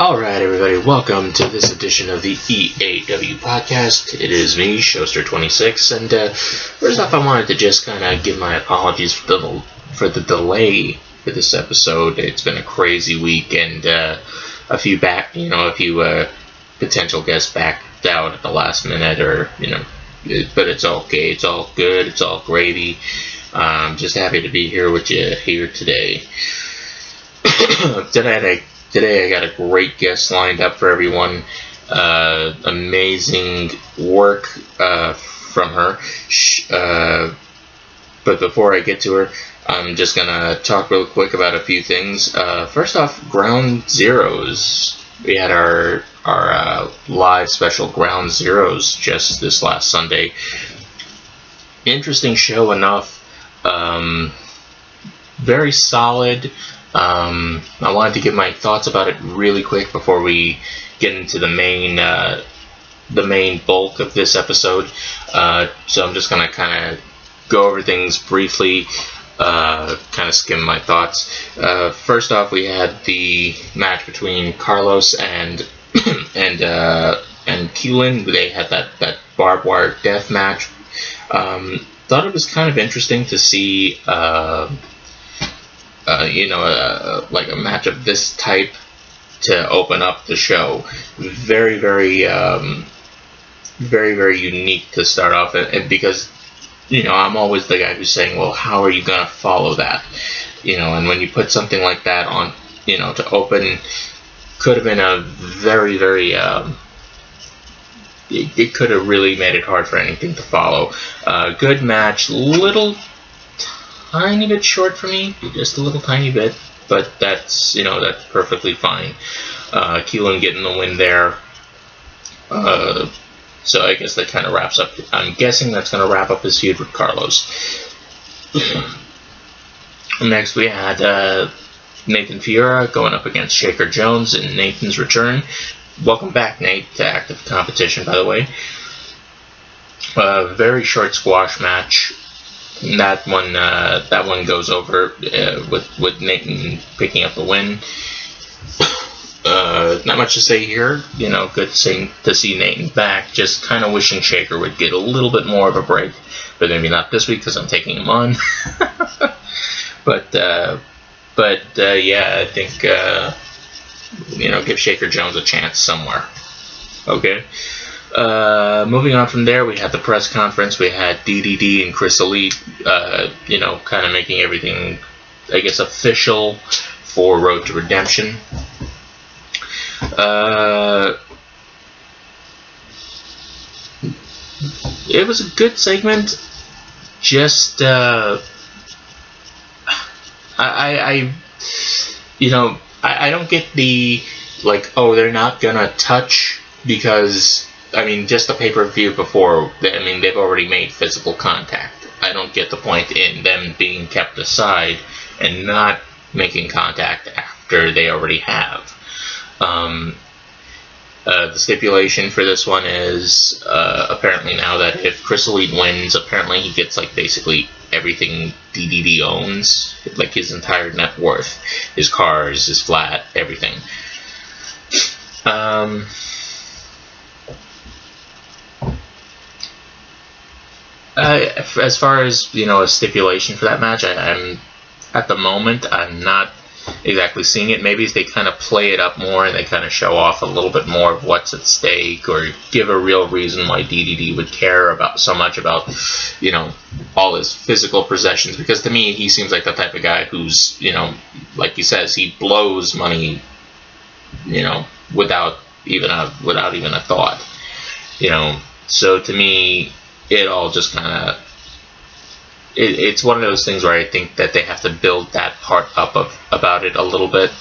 Alright everybody, welcome to this edition of the EAW podcast. It is me, Showster 26, and first off I wanted to just kind of give my apologies for the delay for this episode. It's been a crazy week, and a few potential guests backed out at the last minute, but it's okay, it's all good, it's all gravy. I'm just happy to be here with you here today. Today I got a great guest lined up for everyone. Amazing work from her. But before I get to her, I'm just going to talk real quick about a few things. First off, Ground Zeroes. We had our live special Ground Zeroes just this last Sunday. Interesting show enough. Very solid. I wanted to give my thoughts about it really quick before we get into the main bulk of this episode. So I'm just going to kind of go over things briefly, kind of skim my thoughts. First off, we had the match between Carlos and Keelan. They had that barbed wire death match. Thought it was kind of interesting to see like a match of this type to open up the show. Very, very unique to start off, and because I'm always the guy who's saying, well, how are you gonna follow that? And when you put something like that on, to open, could have been a very, very it could have really made it hard for anything to follow. Good match, tiny bit short for me, just a little tiny bit, but that's perfectly fine. Keelan getting the win there. So I guess that kind of wraps up. I'm guessing that's going to wrap up his feud with Carlos. Next we had Nathan Fiora going up against Shaker Jones in Nathan's return. Welcome back, Nate, to active competition, by the way. Very short squash match. That one goes over with Nathan picking up the win. Not much to say here. Good to see Nathan back. Just kind of wishing Shaker would get a little bit more of a break, but maybe not this week because I'm taking him on. But yeah, I think give Shaker Jones a chance somewhere. Okay. Moving on from there, we had the press conference. We had DDD and Chris Elite, kind of making everything, I guess, official for Road to Redemption. It was a good segment. Just, I don't get the, they're not gonna touch, because just the pay-per-view before, they've already made physical contact. I don't get the point in them being kept aside and not making contact after they already have. The stipulation for this one is, apparently now that if Chris Elite wins, apparently he gets, basically everything DDD owns, his entire net worth, his cars, his flat, everything. As far as a stipulation for that match, I'm at the moment I'm not exactly seeing it. Maybe if they kind of play it up more and they kind of show off a little bit more of what's at stake, or give a real reason why DDD would care about so much about all his physical possessions, because to me he seems like the type of guy who's like he says, he blows money without even a thought. So to me, it all just kind of, it's one of those things where I think that they have to build that part up about it a little bit,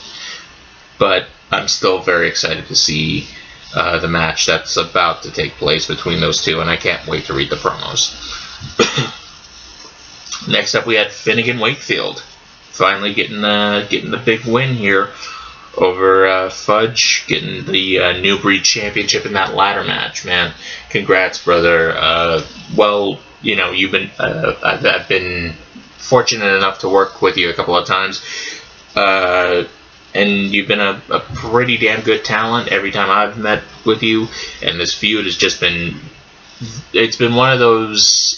but I'm still very excited to see the match that's about to take place between those two, and I can't wait to read the promos. Next up, we had Finnegan Wakefield finally getting the big win here over Fudge, getting the New Breed Championship in that ladder match. Man, congrats, brother. You've been I've been fortunate enough to work with you a couple of times. and you've been a pretty damn good talent every time I've met with you, and this feud has just been, it's been one of those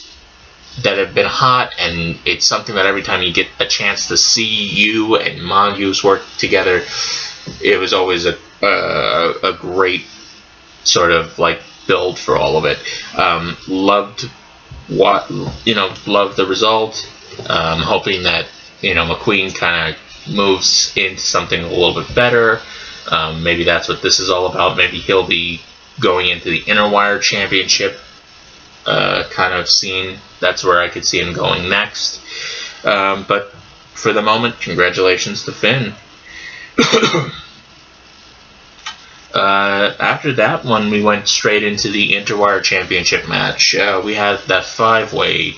that have been hot, and it's something that every time you get a chance to see you and Mongoose work together, it was always a great sort of like build for all of it. Loved the result. Hoping that McQueen kind of moves into something a little bit better. Maybe that's what this is all about. Maybe he'll be going into the Interwire Championship kind of scene. That's where I could see him going next. But for the moment, congratulations to Finn. After that one, we went straight into the Interwire Championship match. We had that 5-way: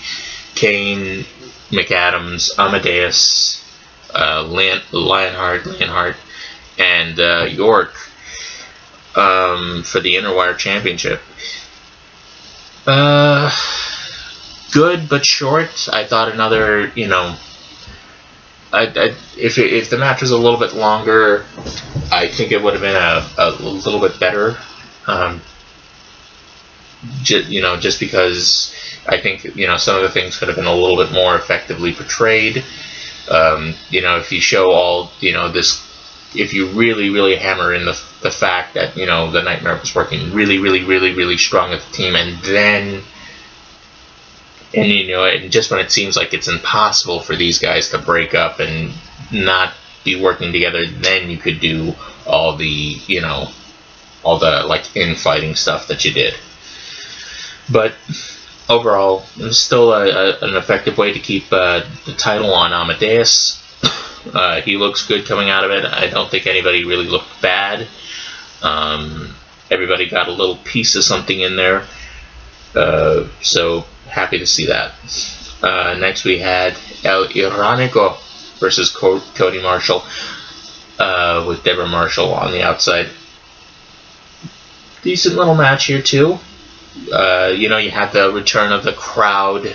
Kane, McAdams, Amadeus, Lionheart, and York for the Interwire Championship. Good but short. I thought another, if the match was a little bit longer, I think it would have been a little bit better. Just because I think some of the things could have been a little bit more effectively portrayed. If you show all this, if you really hammer in the fact that the Nightmare was working really strong with the team, and just when it seems like it's impossible for these guys to break up and not be working together, then you could do all the like infighting stuff that you did. But overall, it was still an effective way to keep the title on Amadeus. He looks good coming out of it. I don't think anybody really looked bad. Everybody got a little piece of something in there. So happy to see that. Next we had El Iranico versus Cody Marshall, with Deborah Marshall on the outside. Decent little match here too. You had the return of the crowd.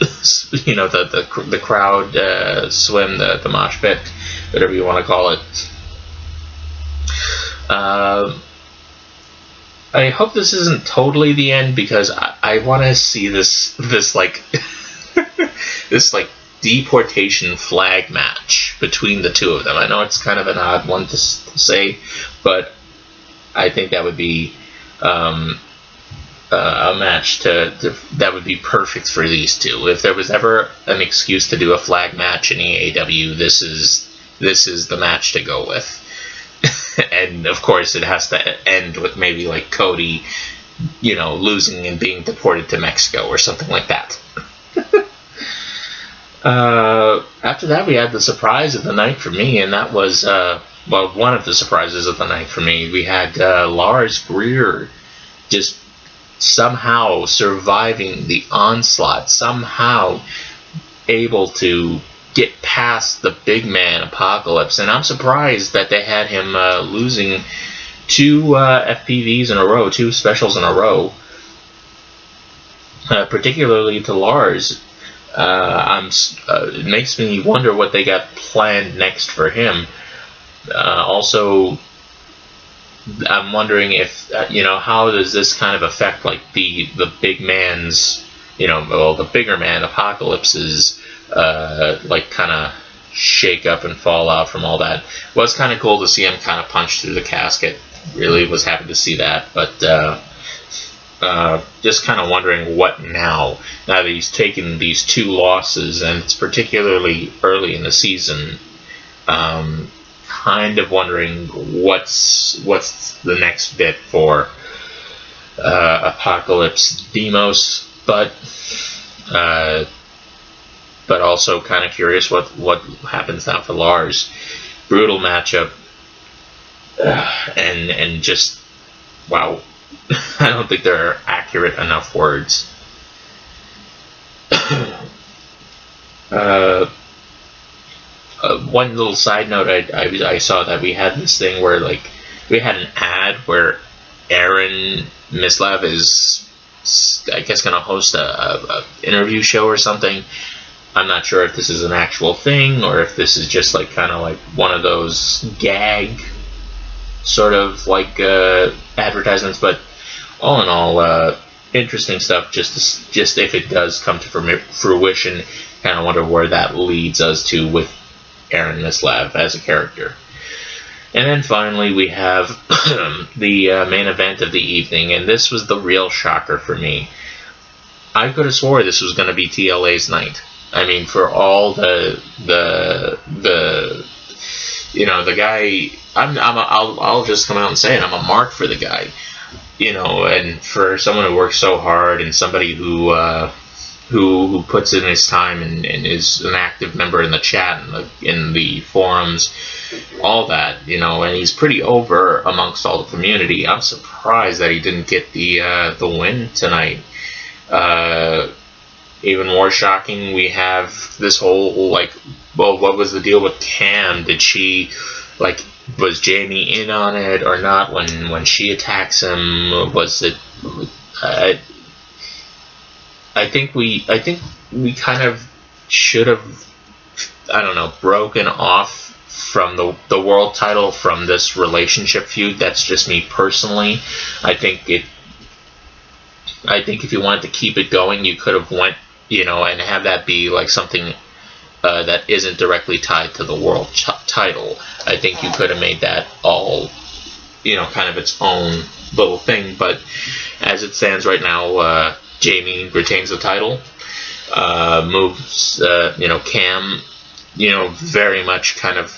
the crowd swim, the mosh pit, whatever you want to call it. I hope this isn't totally the end, because I want to see this like this like deportation flag match between the two of them. I know it's kind of an odd one to say, but I think that would be a match that would be perfect for these two. If there was ever an excuse to do a flag match in EAW, this is the match to go with. And of course, it has to end with maybe like Cody, losing and being deported to Mexico or something like that. After that, we had the surprise of the night for me, and that was one of the surprises of the night for me. We had Lars Greer just somehow surviving the onslaught, somehow able to get past the big man Apocalypse. And I'm surprised that they had him losing 2 FPVs in a row, 2 specials in a row, particularly to Lars. It makes me wonder what they got planned next for him. Also, I'm wondering if how does this kind of affect like the big man's the bigger man Apocalypse's like kind of shake up and fall out from all that. It was kind of cool to see him kind of punch through the casket. Really was happy to see that, but just kind of wondering what now that he's taken these 2 losses, and it's particularly early in the season. Kind of wondering what's the next bit for Apocalypse Demos, but also kind of curious what happens now for Lars. Brutal matchup, and just wow. I don't think there are accurate enough words. One little side note, I saw that we had this thing where like we had an ad where Aaron Mislav is, I guess, going to host a interview show or something. I'm not sure if this is an actual thing or if this is just like kind of like one of those gag sort of like advertisements. But all in all, interesting stuff. Just if it does come to fruition, kind of wonder where that leads us to with Aaron Mislav as a character. And then finally we have the main event of the evening, and this was the real shocker for me. I could have swore this was going to be TLA's night. I mean, for all the you know, the guy, I'll just come out and say it, I'm a mark for the guy, you know, and for someone who works so hard and somebody who puts in his time and is an active member in the chat and in the forums, all that, you know, and he's pretty over amongst all the community. I'm surprised that he didn't get the win tonight. Even more shocking, we have this whole, like, well, what was the deal with Cam? Did she, like, was Jamie in on it or not when she attacks him? Was it, I think we kind of should have, I don't know, broken off from the world title from this relationship feud. That's just me personally. I think if you wanted to keep it going, you could have went, you know, and have that be like something that isn't directly tied to the world title. I think you could have made that all, you know, kind of its own little thing. But as it stands right now, Jamie retains the title, moves, you know, Cam, you know, very much kind of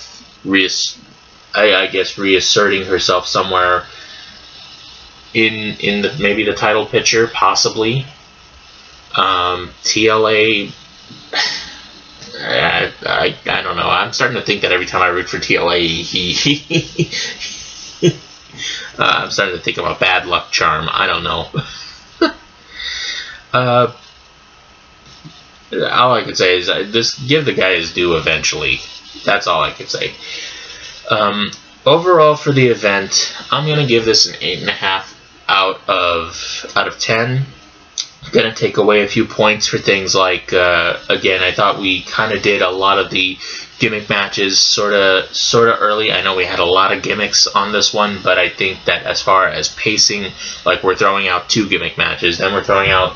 I guess reasserting herself somewhere in the, maybe the title picture, possibly. TLA, I don't know. I'm starting to think that every time I root for TLA, I'm starting to think of a bad luck charm. I don't know. All I can say is just give the guy his due eventually. That's all I can say. Overall for the event, I'm gonna give this an 8.5 out of 10. I'm gonna take away a few points for things like, again, I thought we kind of did a lot of the gimmick matches sort of early. I know we had a lot of gimmicks on this one, but I think that as far as pacing, like, we're throwing out 2 gimmick matches, then we're throwing out,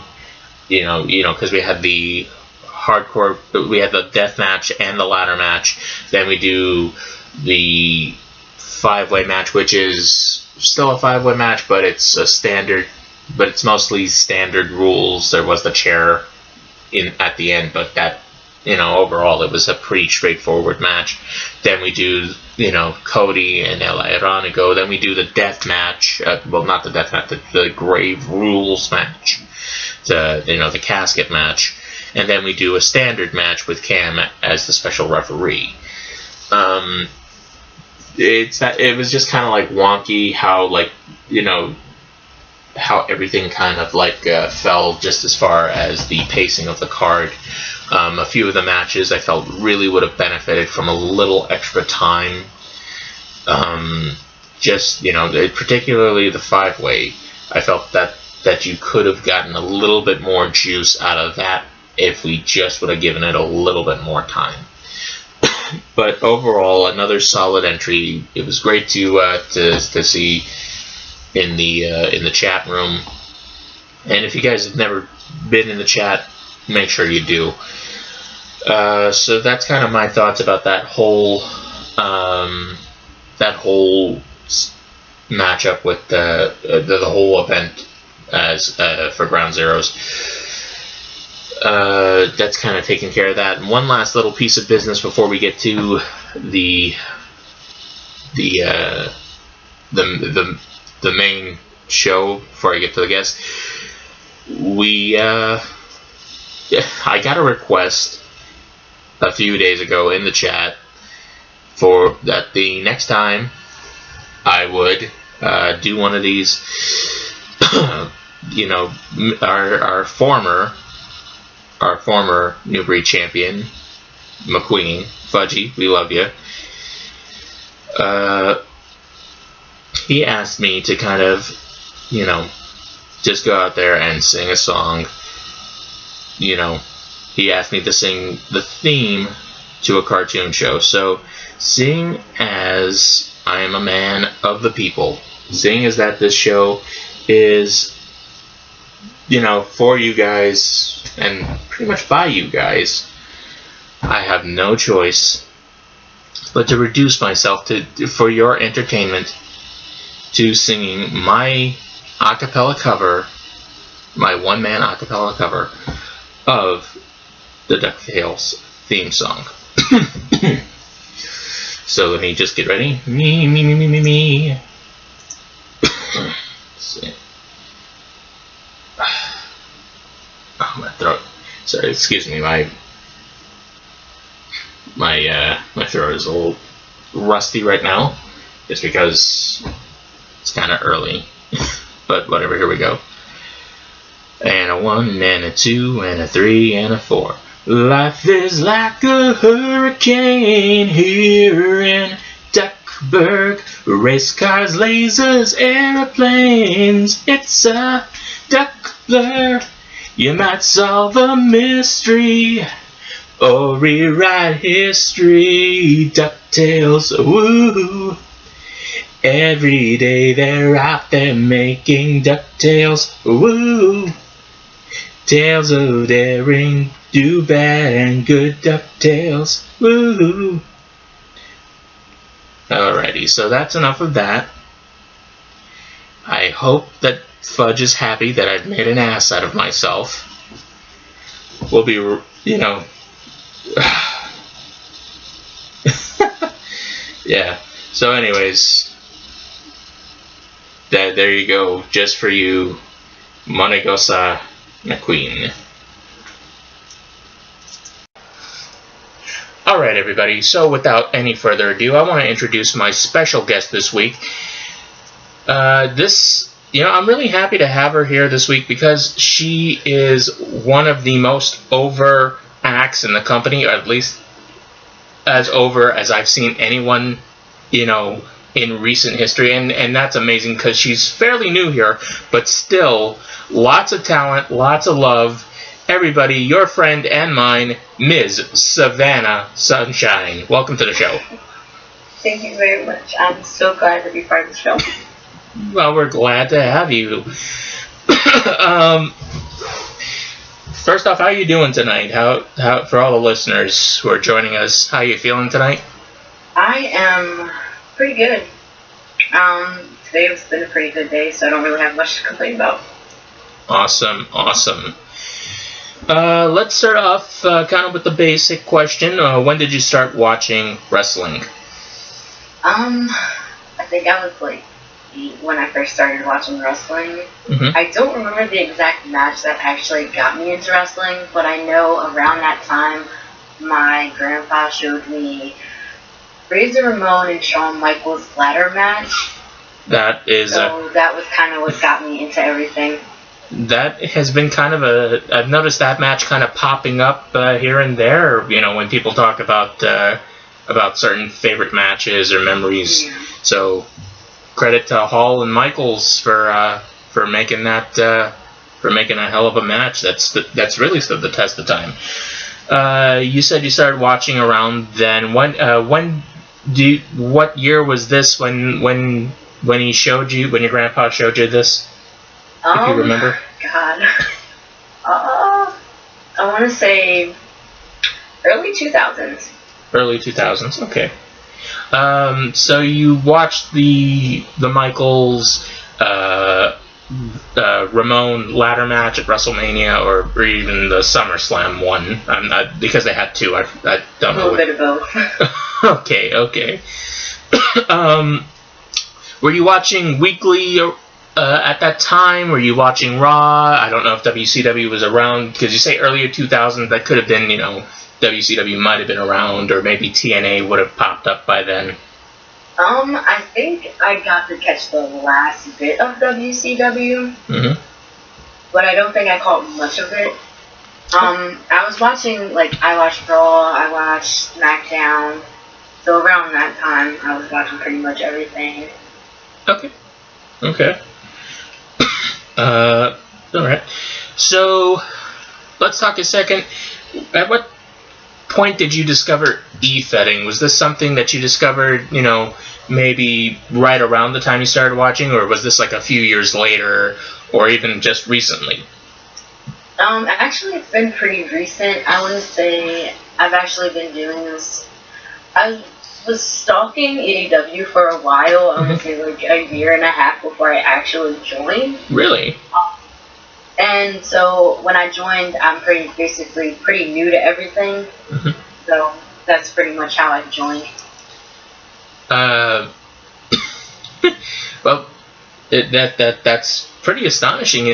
you know, because we had the hardcore, we had the death match and the ladder match. Then we do the 5-way match, which is still a 5-way match, but it's a standard, but it's mostly standard rules. There was the chair at the end, but that, you know, overall it was a pretty straightforward match. Then we do, you know, Cody and El Ironico. Then we do the death match, well, not the death match, the Grave Rules match, you know, the casket match. And then we do a standard match with Cam as the special referee. It was just kind of like wonky how, like, you know, how everything kind of like fell just as far as the pacing of the card. A few of the matches I felt really would have benefited from a little extra time. Just, you know, particularly the 5-way, I felt that you could have gotten a little bit more juice out of that if we just would have given it a little bit more time. But overall, another solid entry. It was great to see in the chat room. And if you guys have never been in the chat, make sure you do. So that's kind of my thoughts about that whole matchup with the whole event as for Ground Zeroes. That's kind of taking care of that. And one last little piece of business before we get to the main show. Before I get to the guest, I got a request a few days ago in the chat for that the next time I would do one of these. You know, our former New Breed champion, McQueen, Fudgy, we love you. He asked me to kind of, you know, just go out there and sing a song, you know, he asked me to sing the theme to a cartoon show. So, seeing as I am a man of the people, seeing as that this show is, for you guys and pretty much by you guys, I have no choice but to reduce myself for your entertainment to singing my acapella cover, my one-man acapella cover of the DuckTales theme song. So let me just get ready. Me. See. Oh, my throat. Sorry, excuse me. My throat is a little rusty right now, just because it's kind of early. But whatever. Here we go. And a 1 and a 2 and a 3 and a 4. Life is like a hurricane here in Duckburg. Race cars, lasers, airplanes. It's a duck blur. You might solve a mystery or rewrite history. DuckTales, woo. Every day they're out there making DuckTales, woo. Tales of daring, do bad and good DuckTales, woo. Alrighty, so that's enough of that. I hope that Fudge is happy that I've made an ass out of myself. We'll be, yeah. So anyways, there you go, just for you, Monegosa McQueen. Alright everybody, so without any further ado, I want to introduce my special guest this week. I'm really happy to have her here this week because she is one of the most over acts in the company, or at least as over as I've seen anyone, in recent history, and that's amazing because she's fairly new here, but still, lots of talent, lots of love. Everybody, your friend and mine, Ms. Savannah Sunshine. Welcome to the show. Thank you very much. I'm so glad to be part of the show. Well, we're glad to have you. First off, how are you doing tonight? How for all the listeners who are joining us, how are you feeling tonight? I am pretty good. Today has been a pretty good day, so I don't really have much to complain about. Awesome. Let's start off kind of with the basic question. When did you start watching wrestling? I think I was like 8 when I first started watching wrestling. Mm-hmm. I don't remember the exact match that actually got me into wrestling, but I know around that time my grandpa showed me Razor Ramon and Shawn Michaels ladder match. That was kind of what got me into everything. That has been kind of I've noticed that match kind of popping up here and there, when people talk about certain favorite matches or memories. Yeah. So, credit to Hall and Michaels for making that for making a hell of a match. That's really stood the test of time. You said you started watching around then. What year was this when he showed you, when your grandpa showed you this? If you remember? God. I want to say early 2000s. Early 2000s, okay. So you watched the Michaels Ramon ladder match at WrestleMania, or even the SummerSlam one. I'm not, because they had two. I don't know. A little bit of both. Okay. Were you watching weekly at that time? Were you watching Raw? I don't know if WCW was around, because you say earlier 2000s. That could have been, WCW might have been around, or maybe TNA would have popped up by then. I think I got to catch the last bit of WCW, but I don't think I caught much of it. I was watching, I watched Raw, I watched SmackDown, so around that time I was watching pretty much everything. Okay. Alright. So, let's talk a second. At what point did you discover e-fetting? Was this something that you discovered, maybe right around the time you started watching, or was this like a few years later, or even just recently? Actually, it's been pretty recent. I wouldn't say I've actually been doing this. I was stalking EAW for a while. I would say like a year and a half before I actually joined. Really? And so when I joined, I'm basically pretty new to everything. So that's pretty much how I joined. Well, that's pretty astonishing.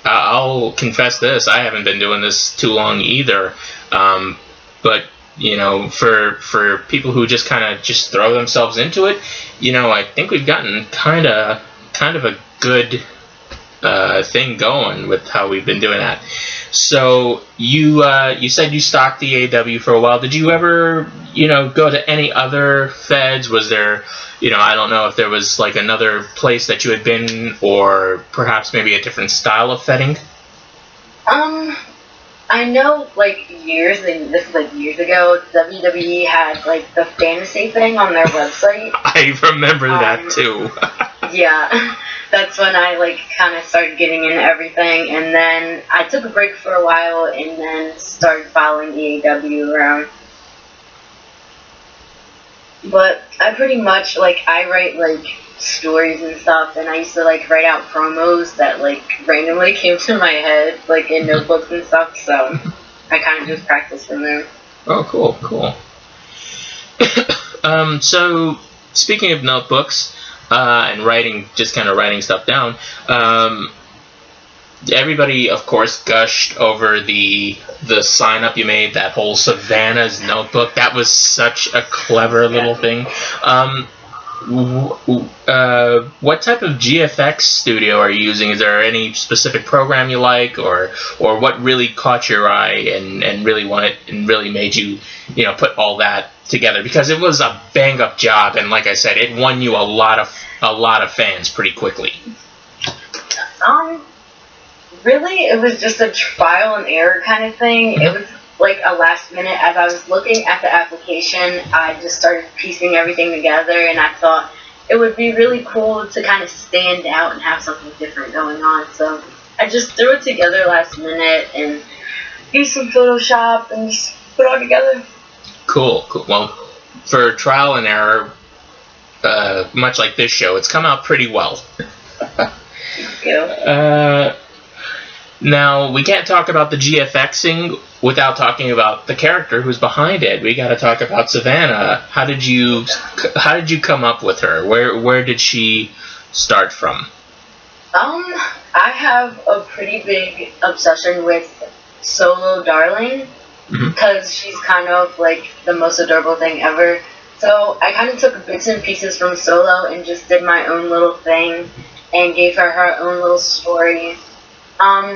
I'll confess this: I haven't been doing this too long either. But for people who just kind of just throw themselves into it, I think we've gotten kind of a good thing going with how we've been doing that. So you said you stalked the EAW for a while. Did you ever go to any other feds? Was there I don't know if there was like another place that you had been, or perhaps maybe a different style of fetting? I know years ago, WWE had like the fantasy thing on their website. I remember that too. Yeah, that's when I kind of started getting into everything, and then I took a break for a while, and then started following EAW around. But I pretty much I write stories and stuff, and I used to write out promos that randomly came to my head in notebooks and stuff. So I kind of just practiced from there. Oh, cool. So speaking of notebooks and writing, just kind of writing stuff down. Everybody, of course, gushed over the sign up you made, that whole Savannah's notebook. That was such a clever little thing. What type of GFX studio are you using? Is there any specific program you like, or what really caught your eye and really made you put all that together? Because it was a bang up job, and like I said, it won you a lot of fans pretty quickly. Really, it was just a trial and error kind of thing. It was a last minute. As I was looking at the application, I just started piecing everything together, and I thought it would be really cool to kind of stand out and have something different going on. So I just threw it together last minute and used some Photoshop and just put it all together. Cool. Well, for trial and error, much like this show, it's come out pretty well. Thank you. Now, we can't talk about the GFXing without talking about the character who's behind it. We got to talk about Savannah. How did you come up with her? Where did she start from? I have a pretty big obsession with Solo Darling, because she's kind of the most adorable thing ever. So I kind of took bits and pieces from Solo and just did my own little thing and gave her own little story. However,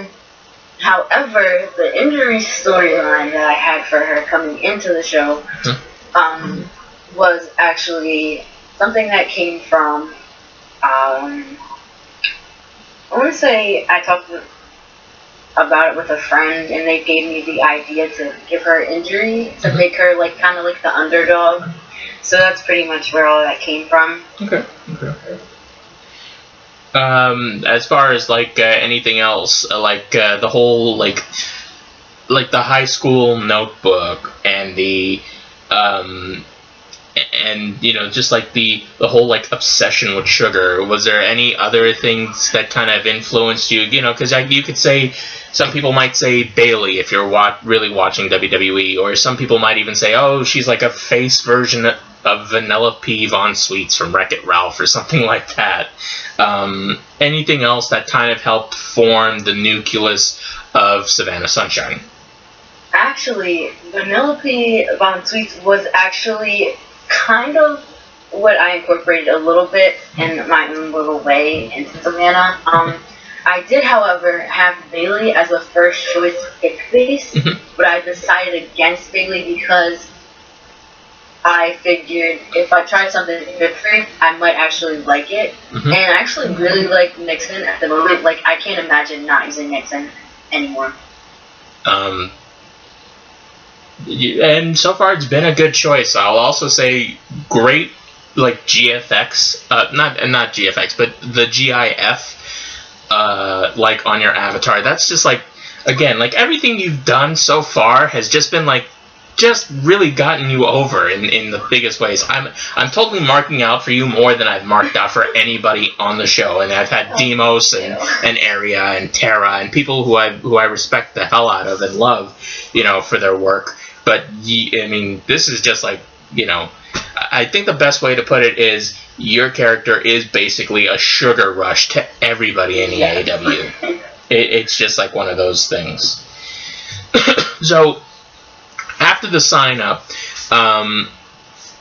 the injury storyline that I had for her coming into the show was actually something that came from, I want to say I talked about it with a friend, and they gave me the idea to give her injury, to make her kind of the underdog. So that's pretty much where all that came from. Okay. As far as anything else, the whole the high school notebook and the just the whole obsession with sugar. Was there any other things that kind of influenced you? Because you could say, some people might say Bailey if you're really watching WWE, or some people might even say, oh, she's a face version of Vanellope Von Sweets from Wreck-It Ralph or something like that. Anything else that kind of helped form the nucleus of Savannah Sunshine? Actually, Vanellope Von Sweets was actually kind of what I incorporated a little bit in my own little way into Savannah. I did, however, have Bailey as a first choice pick base, but I decided against Bailey because I figured if I tried something different, I might actually like it. And I actually really like Nixon at the moment. I can't imagine not using Nixon anymore. And so far it's been a good choice. I'll also say great, like GFX, not GFX, but the GIF, like on your avatar. That's just like, again, like everything you've done so far has just been like, just really gotten you over in the biggest ways. I'm totally marking out for you more than I've marked out for anybody on the show, and I've had Demos and Aria and Terra and people who I respect the hell out of and love, for their work. But I mean, this is just like, I think the best way to put it is your character is basically a sugar rush to everybody in EAW. It's just like one of those things. So after the sign up,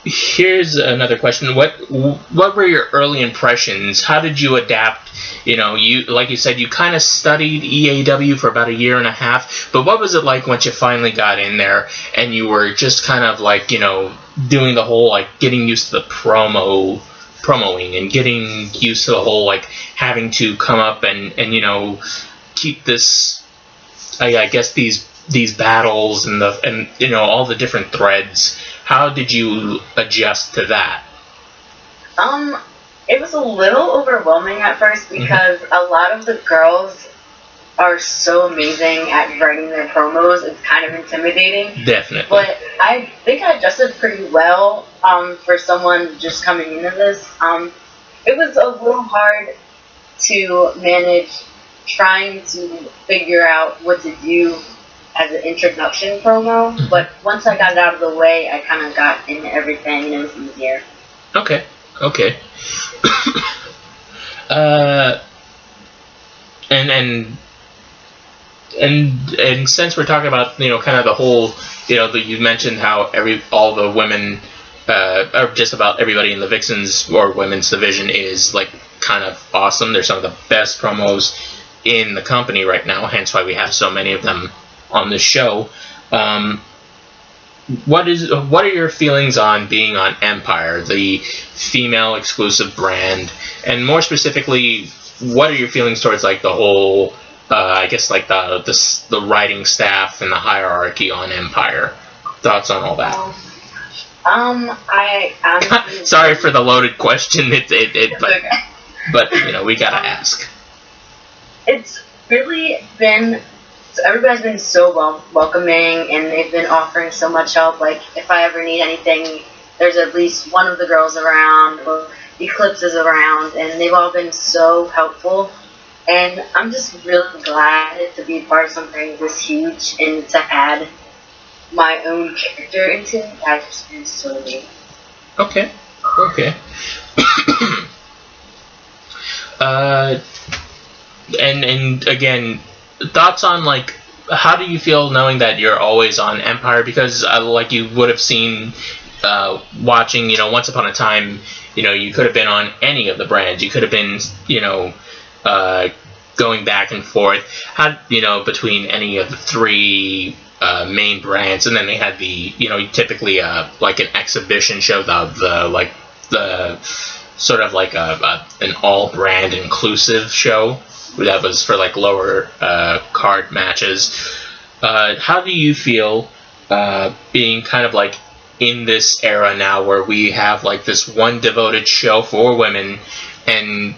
here's another question. What were your early impressions? How did you adapt? You, like you said, you kind of studied EAW for about a year and a half, but what was it like once you finally got in there and you were just kind of like, doing the whole, like, getting used to the promoing and getting used to the whole, like, having to come up and keep this, I guess, these battles and all the different threads. How did you adjust to that? It was a little overwhelming at first because a lot of the girls are so amazing at writing their promos. It's kind of intimidating. Definitely. But I think I adjusted pretty well for someone just coming into this. It was a little hard to manage trying to figure out what to do as an introduction promo, but once I got it out of the way, I kind of got into everything and it was easier. Okay. And since we're talking about kind of the whole you mentioned how all the women or just about everybody in the Vixens or women's division is like kind of awesome. They're some of the best promos in the company right now, hence why we have so many of them on the show. What are your feelings on being on Empire, the female exclusive brand, and more specifically, what are your feelings towards like the whole, I guess like the writing staff and the hierarchy on Empire? Thoughts on all that? I honestly sorry for the loaded question. But we gotta ask. It's really been. So everybody's been so welcoming, and they've been offering so much help. Like, if I ever need anything, there's at least one of the girls around, or Eclipse is around, and they've all been so helpful. And I'm just really glad to be part of something this huge, and to add my own character into it. I've just been so neat. Okay. And again, thoughts on like how do you feel knowing that you're always on Empire? Because like you would have seen watching Once Upon a Time, you could have been on any of the brands. You could have been going back and forth between any of the three main brands, and then they had the typically like an exhibition show, the sort of like an all brand inclusive show that was for like lower card matches. How do you feel being kind of like in this era now where we have like this one devoted show for women and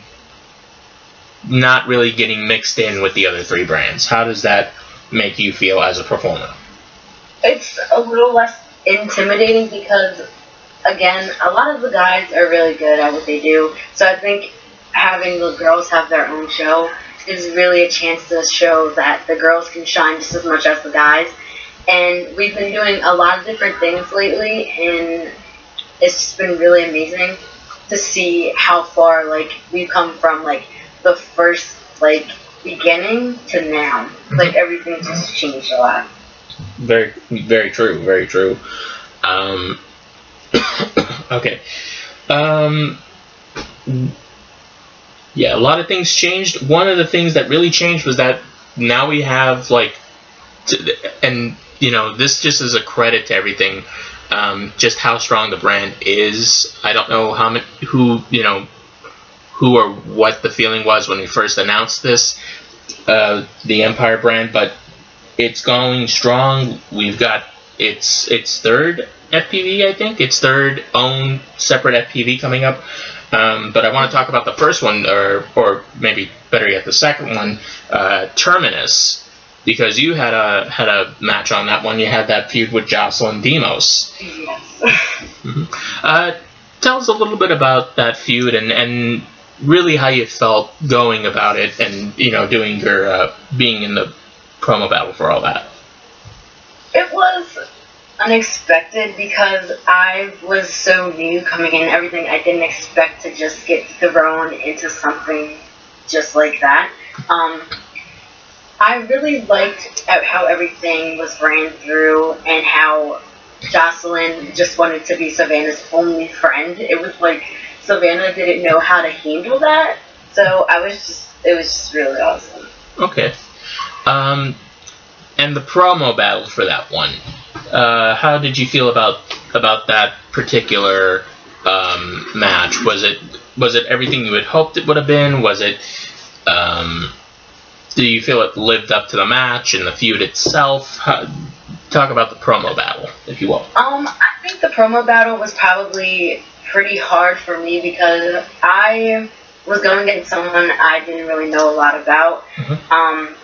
not really getting mixed in with the other three brands? How does that make you feel as a performer? It's a little less intimidating because, again, a lot of the guys are really good at what they do. So I think having the girls have their own show is really a chance to show that the girls can shine just as much as the guys. And we've been doing a lot of different things lately, and it's just been really amazing to see how far like we've come from like the first like beginning to now. Like everything's just changed a lot. Very, very true. Very true. Okay. Yeah, a lot of things changed. One of the things that really changed was that now we have like, and this just is a credit to everything. Just how strong the brand is. I don't know who or what the feeling was when we first announced this, the Empire brand, but it's going strong. We've got its third FPV, I think. Its third own separate FPV coming up. But I want to talk about the first one, or maybe better yet, the second one, Terminus, because you had a match on that one. You had that feud with Jocelyn Demos. Yes. Tell us a little bit about that feud and really how you felt going about it, and doing your being in the promo battle for all that. It was unexpected because I was so new coming in. Everything I didn't expect to just get thrown into something just like that. I really liked how everything was ran through and how Jocelyn just wanted to be Savannah's only friend. It was like Savannah didn't know how to handle that, so it was just really awesome. Okay. And the promo battle for that one. How did you feel about that particular match? Was it everything you had hoped it would have been? Was it? Do you feel it lived up to the match and the feud itself? Talk about the promo battle, if you will. I think the promo battle was probably pretty hard for me because I was going against someone I didn't really know a lot about.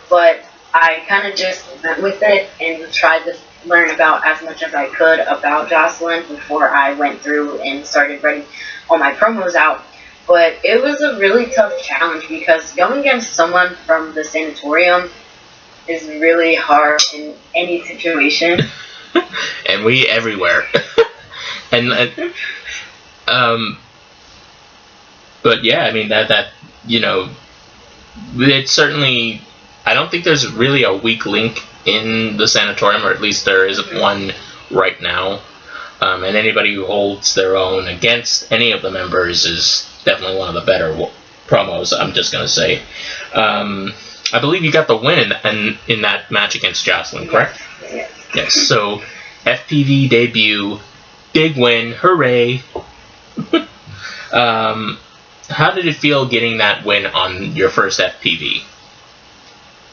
But I kind of just went with it and tried to learn about as much as I could about Jocelyn before I went through and started writing all my promos out. But it was a really tough challenge because going against someone from the sanatorium is really hard in any situation. And we everywhere. But yeah, I mean that it's certainly. I don't think there's really a weak link in the sanatorium, or at least there isn't one right now. And anybody who holds their own against any of the members is definitely one of the better promos, I'm just going to say. I believe you got the win in that match against Jocelyn, correct? Yes. Yes, so FPV debut, big win, hooray. How did it feel getting that win on your first FPV?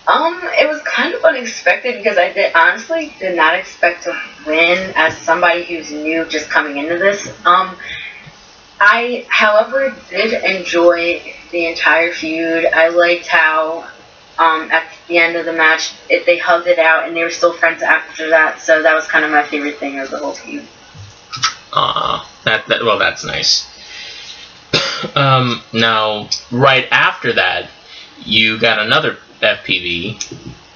It was kind of unexpected because I honestly did not expect to win as somebody who's new just coming into this. I, however, did enjoy the entire feud. I liked how at the end of the match they hugged it out and they were still friends after that, so that was kind of my favorite thing of the whole feud. Well, that's nice. Now, right after that, you got another FPV,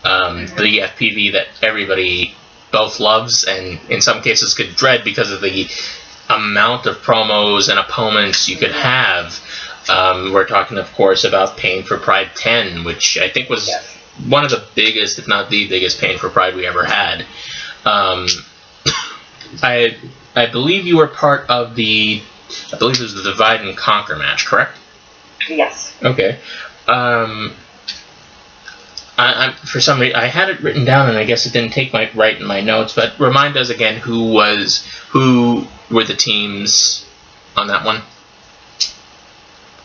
the FPV that everybody both loves and in some cases could dread because of the amount of promos and opponents you could have. We're talking, of course, about Pain for Pride 10, which I think was one of the biggest, if not the biggest, Pain for Pride we ever had. I believe you were part of I believe it was the Divide and Conquer match, correct? Yes. Okay. For some reason, I had it written down, and I guess it didn't take right in my notes. But remind us again who were the teams on that one,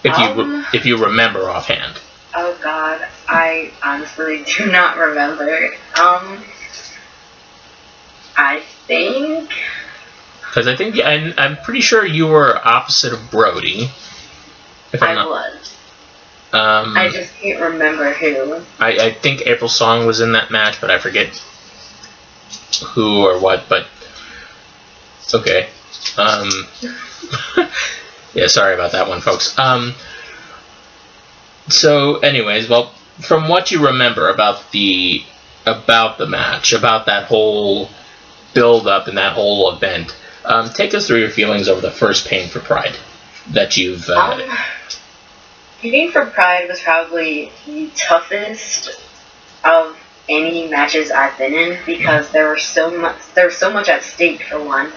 if you remember offhand. Oh God, I honestly do not remember. I think. Because I think I'm pretty sure you were opposite of Brody. I was. I just can't remember who. I think April Song was in that match, but I forget who or what, but okay. Yeah, sorry about that one, folks. So anyways, well, from what you remember about the match, about that whole build up and that whole event, take us through your feelings over the first Pain for Pride that you've Pain for Pride was probably the toughest of any matches I've been in because there was so much at stake for one,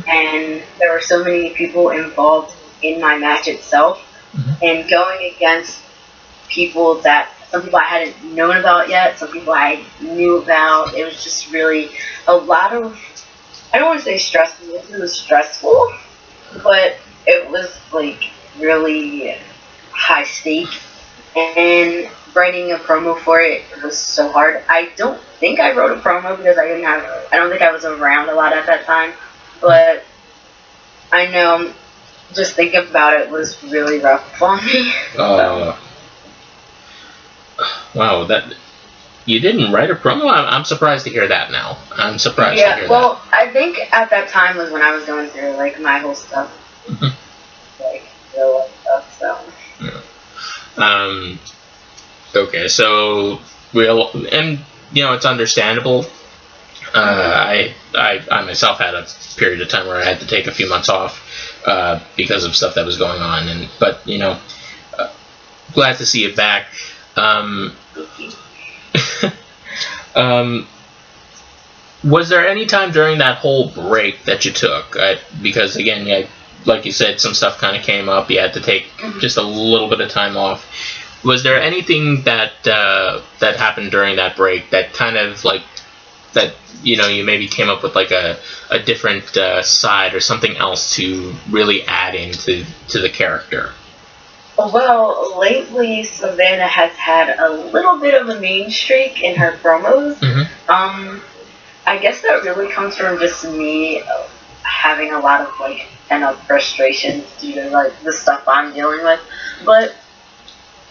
and there were so many people involved in my match itself, and going against people that some people I hadn't known about yet, some people I knew about. It was just really a lot of, I don't want to say stressful, it was stressful, but it was like really high stake, and writing a promo for it was so hard. I don't think I wrote a promo because I don't think I was around a lot at that time, but I know just thinking about it was really rough on me. Wow, that you didn't write a promo? I'm surprised to hear that now. I'm surprised to hear that. Well, I think at that time was when I was going through like my whole stuff, like real life stuff. So. Yeah. Okay, so and it's understandable. I myself had a period of time where I had to take a few months off because of stuff that was going on, but glad to see it back. Was there any time during that whole break that you took? Because again, like you said, some stuff kind of came up. You had to take just a little bit of time off. Was there anything that happened during that break that kind of like that you maybe came up with like a different side or something else to really add into the character? Well, lately Savannah has had a little bit of a mean streak in her promos. I guess that really comes from just me having a lot of like frustrations due to like the stuff I'm dealing with. But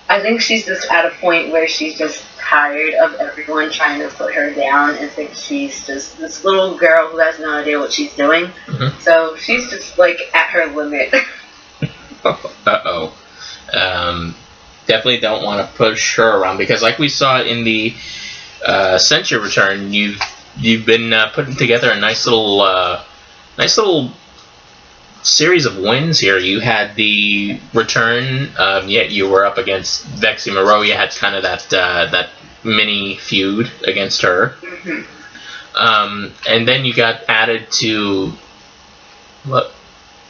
I think she's just at a point where she's just tired of everyone trying to put her down and think she's just this little girl who has no idea what she's doing. So she's just like at her limit. Definitely don't want to push her around because, like we saw in the Censure return, you've been putting together a nice little series of wins here. You had the return, yet you were up against Vexy Moreau. You had kind of that mini feud against her, and then you got added to what?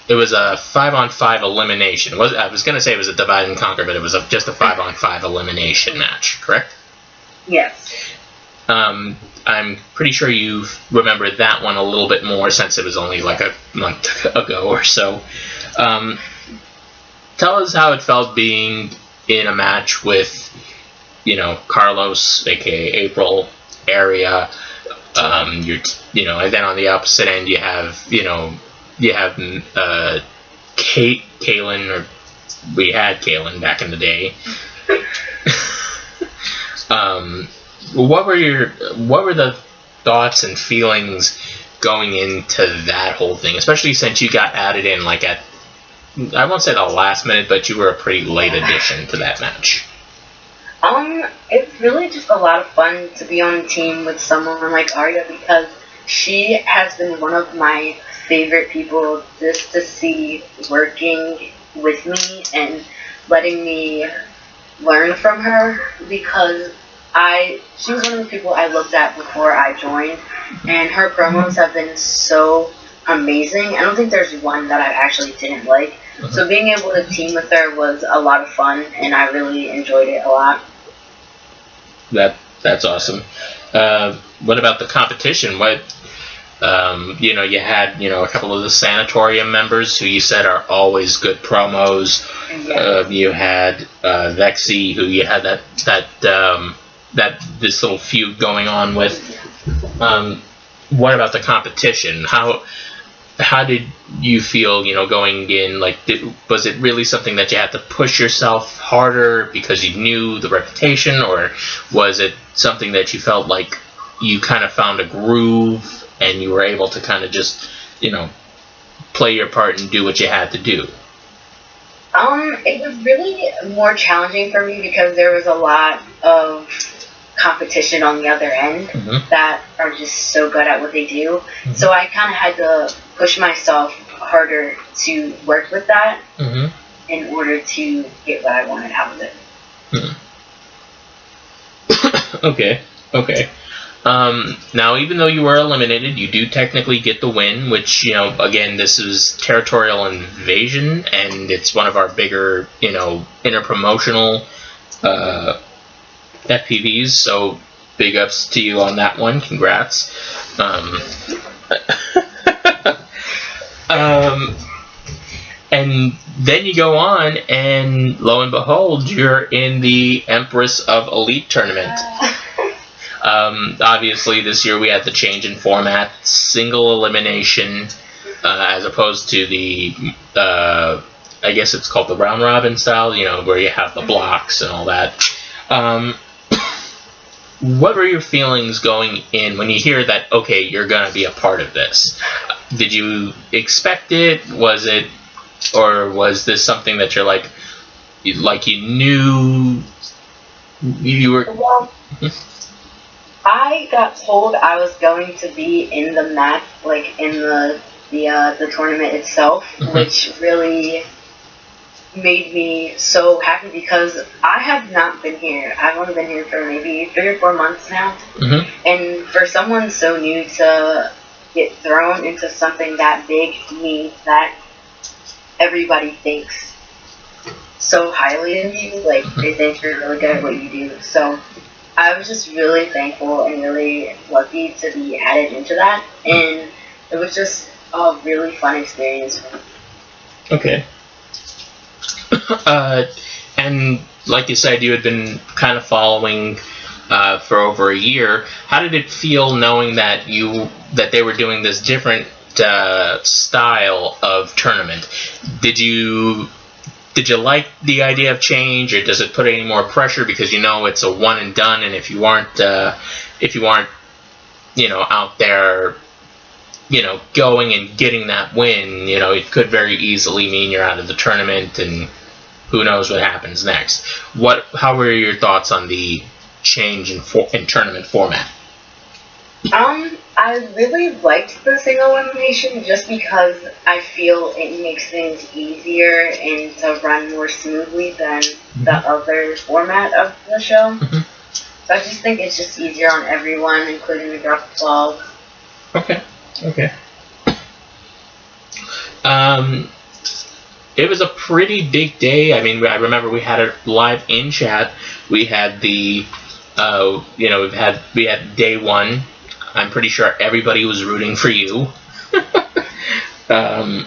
It was a 5-on-5 elimination. I was going to say it was a divide and conquer, but it was just a 5-on-5 elimination match, correct? Yes. I'm pretty sure you remember that one a little bit more since it was only like a month ago or so. Tell us how it felt being in a match with, Carlos, aka April, Aria, and then on the opposite end you have, Kaylin, or we had Kaylin back in the day. What were the thoughts and feelings going into that whole thing, especially since you got added in like at, I won't say the last minute, but you were a pretty late addition to that match? It's really just a lot of fun to be on a team with someone like Aria because she has been one of my favorite people just to see working with me and letting me learn from her because she was one of the people I looked at before I joined, and her promos have been so amazing. I don't think there's one that I actually didn't like. So being able to team with her was a lot of fun, and I really enjoyed it a lot. That's awesome. What about the competition? What you had a couple of the Sanatorium members who you said are always good promos. You had Vexy, who you had this little feud going on with. What about the competition? How did you feel, going in? Like, was it really something that you had to push yourself harder because you knew the reputation, or was it something that you felt like you kind of found a groove and you were able to kind of just, play your part and do what you had to do? It was really more challenging for me because there was a lot of competition on the other end that are just so good at what they do. So I kind of had to push myself harder to work with that in order to get what I wanted out of it. Okay. Now, even though you were eliminated, you do technically get the win, which, again, this is Territorial Invasion, and it's one of our bigger, interpromotional FPVs, so big ups to you on that one. Congrats. And then you go on, and lo and behold, you're in the Empress of Elite tournament. Obviously, this year we had the change in format, single elimination, as opposed to the, I guess it's called the round robin style, where you have the blocks and all that. What were your feelings going in when you hear that, okay, you're going to be a part of this? Did you expect it? Or was this something that you're like you knew you were... Well, I got told I was going to be in the match, like in the tournament itself, which really made me so happy because I have not been here. I've only been here for maybe 3 or 4 months now. And for someone so new to get thrown into something that big means that everybody thinks so highly of you. Like, they think you're really good at what you do. So I was just really thankful and really lucky to be added into that. And it was just a really fun experience for me. Okay. And like you said, you had been kind of following for over a year. How did it feel knowing that they were doing this different style of tournament? Did you like the idea of change, or does it put any more pressure because it's a one and done, and if you aren't out there going and getting that win, it could very easily mean you're out of the tournament and who knows what happens next. How were your thoughts on the change in tournament format? I really liked the single elimination just because I feel it makes things easier and to run more smoothly than the other format of the show. So I just think it's just easier on everyone, including the drop 12. Okay. It was a pretty big day. I mean, I remember we had it live in chat. We had we had day one. I'm pretty sure everybody was rooting for you. Or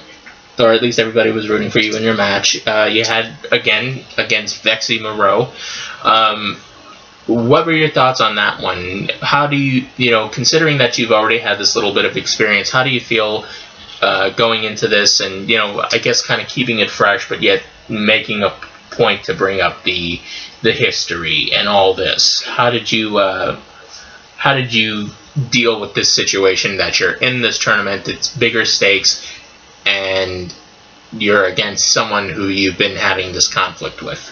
at least everybody was rooting for you in your match. You had, again, against Vexy Moreau. What were your thoughts on that one? How do you, considering that you've already had this little bit of experience, how do you feel going into this and, I guess kind of keeping it fresh, but yet making a point to bring up the history and all this? How did you deal with this situation that you're in this tournament, it's bigger stakes, and you're against someone who you've been having this conflict with?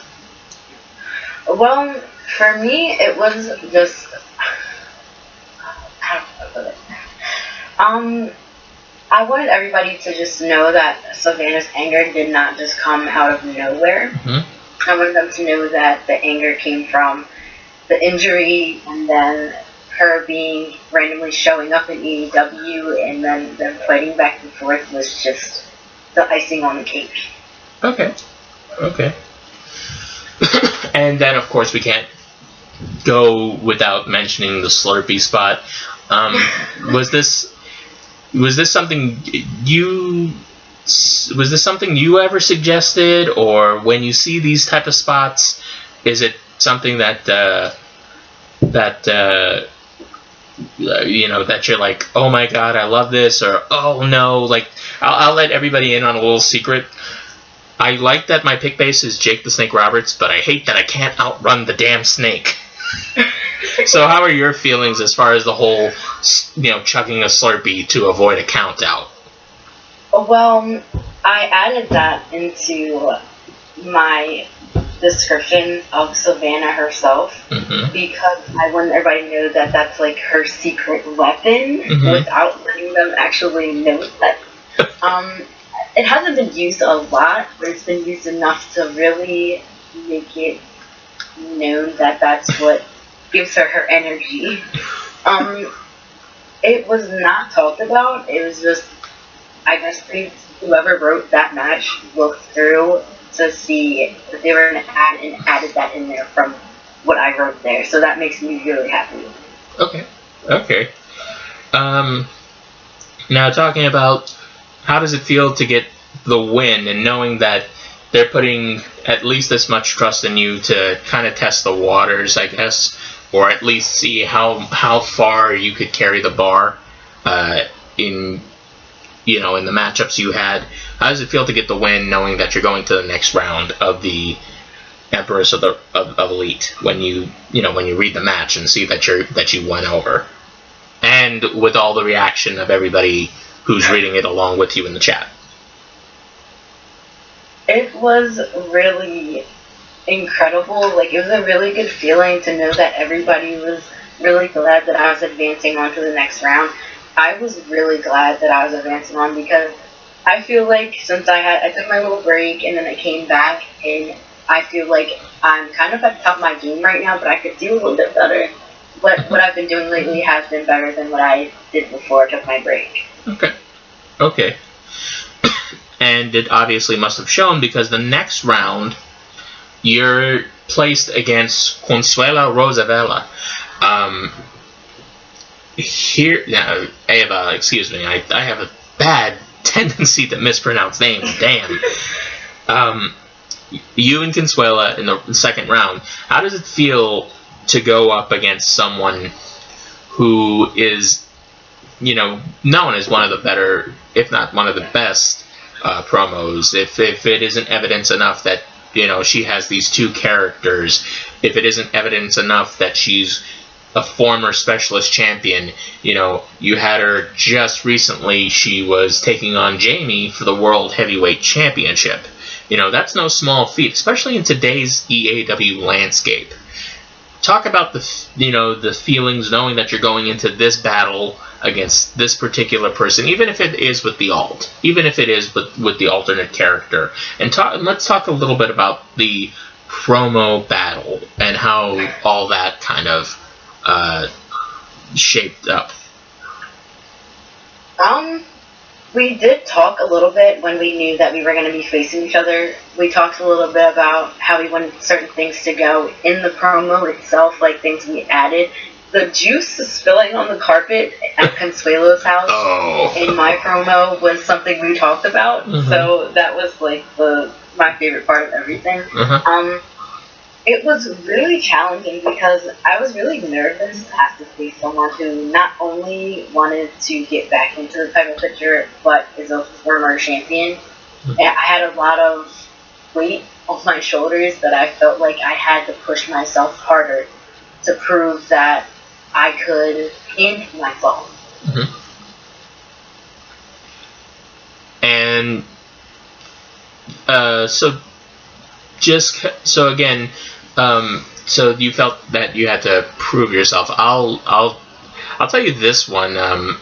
Well, for me, it was just... I wanted everybody to just know that Savannah's anger did not just come out of nowhere. I wanted them to know that the anger came from the injury and then her being randomly showing up in EAW and then them fighting back and forth was just the icing on the cake. Okay. And then, of course, we can't go without mentioning the Slurpee spot. Was this something you ever suggested, or when you see these type of spots, is it something that that you're like, oh my god, I love this, or oh no, like I'll let everybody in on a little secret. I like that my pick base is Jake the Snake Roberts, but I hate that I can't outrun the damn snake. So how are your feelings as far as the whole, chugging a Slurpee to avoid a count out? Well, I added that into my description of Savannah herself because I want everybody to know that that's like her secret weapon without letting them actually know that. It hasn't been used a lot, but it's been used enough to really make it known that that's what gives her energy. It was not talked about. It was just, I guess, whoever wrote that match looked through to see that they were going to add and added that in there from what I wrote there. So that makes me really happy. Okay. Now talking about how does it feel to get the win and knowing that they're putting at least this much trust in you to kind of test the waters, I guess, or at least see how far you could carry the bar in the matchups you had. How does it feel to get the win, knowing that you're going to the next round of the Empress of Elite when you read the match and see that you won over, and with all the reaction of everybody who's reading it along with you in the chat? It was really incredible. Like, it was a really good feeling to know that everybody was really glad that I was advancing on to the next round. I was really glad that I was advancing on, because I feel like since I took my little break and then I came back, and I feel like I'm kind of at the top of my game right now, but I could do a little bit better. But what I've been doing lately has been better than what I did before I took my break. Okay. And it obviously must have shown, because the next round you're placed against Consuela Rosavella. Here now, Ava, excuse me, I have a bad tendency to mispronounce names. Damn. You and Consuela in the second round. How does it feel to go up against someone who is, known as one of the better, if not one of the best, promos? If it isn't evidence enough that she has these two characters, if it isn't evidence enough that she's a former specialist champion, you had her just recently. She was taking on Jamie for the World Heavyweight Championship. That's no small feat, especially in today's EAW landscape. Talk about the feelings knowing that you're going into this battle against this particular person, even if it is with the alt, even if it is with the alternate character. And let's talk a little bit about the promo battle and how all that kind of shaped up. We did talk a little bit when we knew that we were going to be facing each other. We talked a little bit about how we wanted certain things to go in the promo itself, like things we added. The juice spilling on the carpet at Consuelo's house in my promo was something we talked about. Mm-hmm. So that was like my favorite part of everything. Mm-hmm. It was really challenging because I was really nervous to have to face someone who not only wanted to get back into the title picture, but is a former champion. And I had a lot of weight on my shoulders that I felt like I had to push myself harder to prove that I could handle myself. Mm-hmm. And so you felt that you had to prove yourself. I'll tell you this one.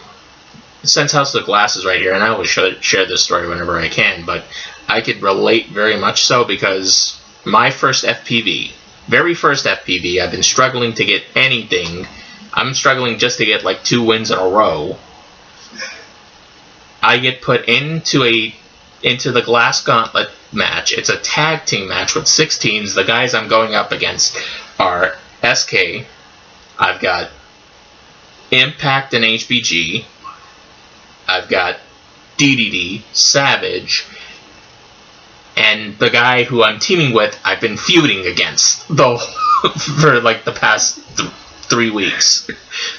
Since House of the Glass is right here, and I always share this story whenever I can, but I could relate very much so, because my first FPV, very first FPV, I've been struggling to get anything. I'm struggling just to get like 2 wins in a row. I get put into the Glass Gauntlet match. It's a tag team match with 16s. The guys I'm going up against are SK. I've got Impact and HBG. I've got DDD, Savage, and the guy who I'm teaming with, I've been feuding against for like the past 3 weeks.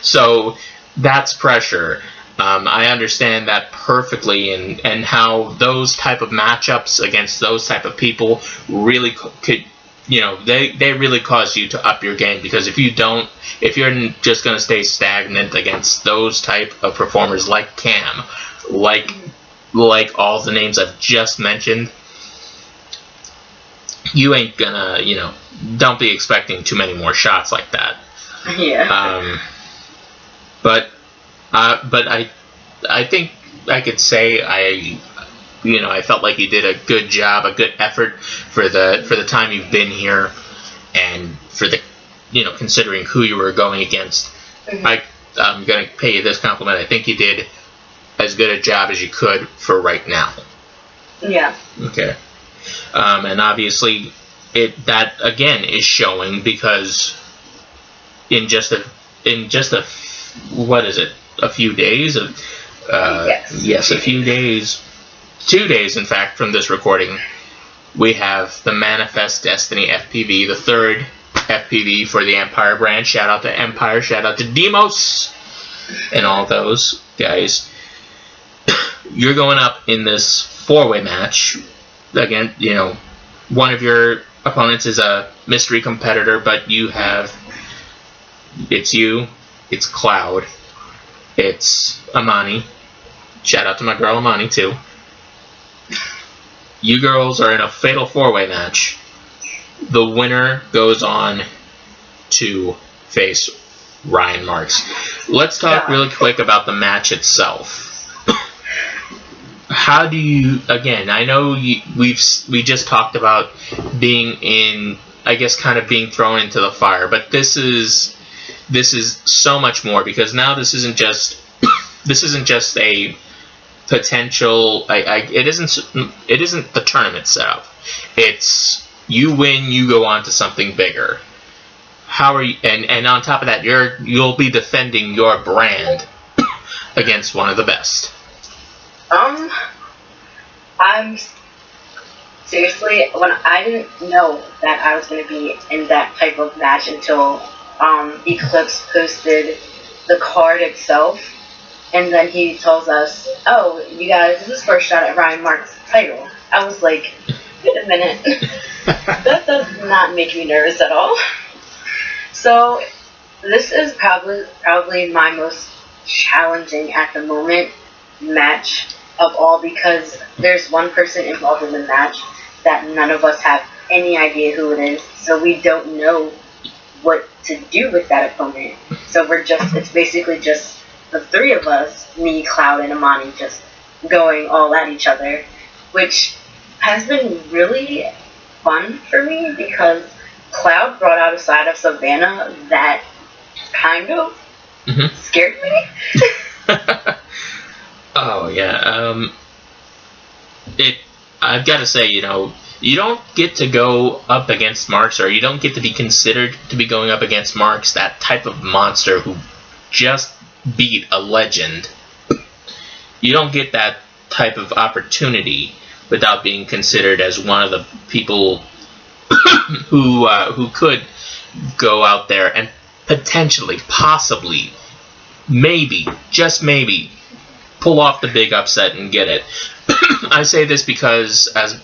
So that's pressure. I understand that perfectly, and how those type of matchups against those type of people really could, they really cause you to up your game, because if you're just going to stay stagnant against those type of performers like Cam, like all the names I've just mentioned, you ain't gonna, don't be expecting too many more shots like that. Yeah. But I think I could say I felt like you did a good job, a good effort for the time you've been here, and for the, considering who you were going against. Mm-hmm. I'm gonna pay you this compliment. I think you did as good a job as you could for right now. Yeah. Okay. And obviously that again is showing, because in just a what is it? A few days of yes, a few days, 2 days, in fact, from this recording, we have the Manifest Destiny FPV, the third FPV for the Empire brand. Shout out to Empire, shout out to Demos, and all those guys. You're going up in this 4-way match. Again, you know, one of your opponents is a mystery competitor, but you have, it's you, it's Cloud, it's Amani. Shout out to my girl Amani, too. You girls are in a fatal 4-way match. The winner goes on to face Ryan Marks. Let's talk really quick about the match itself. How do you, again, I know we just talked about being in, I guess, kind of being thrown into the fire, but this is so much more, because now this isn't just a potential, it isn't the tournament setup. It's you win, you go on to something bigger. How are you, and on top of that, you'll be defending your brand against one of the best. I'm seriously, when I didn't know that I was going to be in that type of match until Eclipse posted the card itself, and then he tells us, "Oh, you guys, this is first shot at Ryan Marks' title." I was like, wait a minute, that does not make me nervous at all. So this is probably my most challenging at the moment match of all, because there's one person involved in the match that none of us have any idea who it is, so we don't know what to do with that opponent. So it's basically just the three of us, me, Cloud, and Amani, just going all at each other, which has been really fun for me, because Cloud brought out a side of Savannah that kind of scared me. Oh yeah, I've got to say, you know, you don't get to go up against Marks, or you don't get to be considered to be going up against Marks, that type of monster who just beat a legend. You don't get that type of opportunity without being considered as one of the people who could go out there and potentially, possibly, maybe, just maybe, pull off the big upset and get it. I say this because, as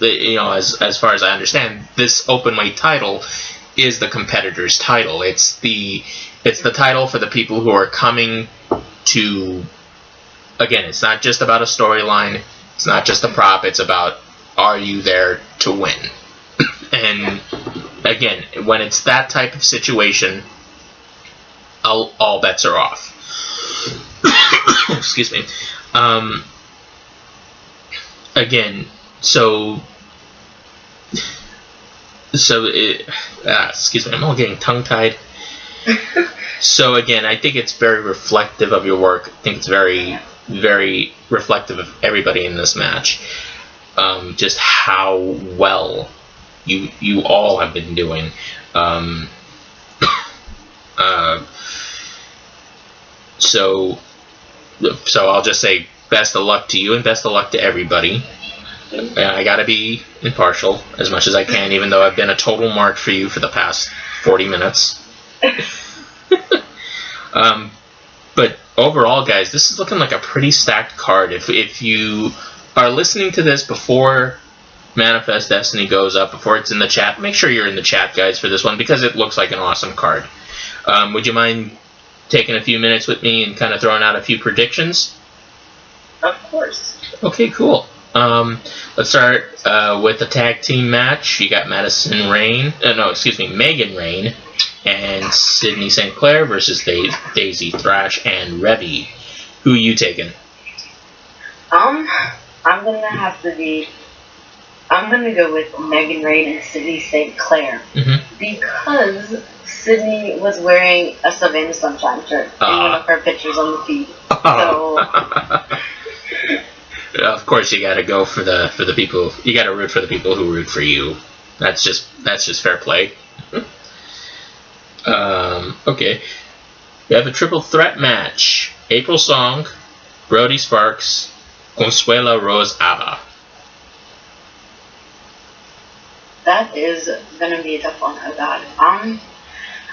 far as I understand, this openweight title is the competitor's title. It's the title for the people who are coming to. Again, it's not just about a storyline. It's not just a prop. It's about, are you there to win? And again, when it's that type of situation, all bets are off. Excuse me. Again, excuse me, I'm all getting tongue-tied. So again, I think it's very reflective of your work. I think it's very, very reflective of everybody in this match. Just how well you all have been doing. So I'll just say best of luck to you and best of luck to everybody. I gotta be impartial as much as I can, even though I've been a total mark for you for the past 40 minutes. But overall, guys, this is looking like a pretty stacked card. If you are listening to this before Manifest Destiny goes up, before it's in the chat, make sure you're in the chat, guys, for this one, because it looks like an awesome card. Would you mind taking a few minutes with me and kind of throwing out a few predictions? Of course. Okay, cool. Let's start with the tag team match. You got Megan Rain and Sydney St. Clair versus Daisy Thrash and Revy. Who are you taking? I'm gonna go with Megan Rain and Sydney St. Clair, because Sydney was wearing a Savannah Sunshine shirt in one of her pictures on the feed. So of course, you gotta go for the people. You gotta root for the people who root for you. That's just fair play. Okay, we have a triple threat match: April Song, Brody Sparks, Consuela Rose Ava. that is gonna be a tough one. Oh god.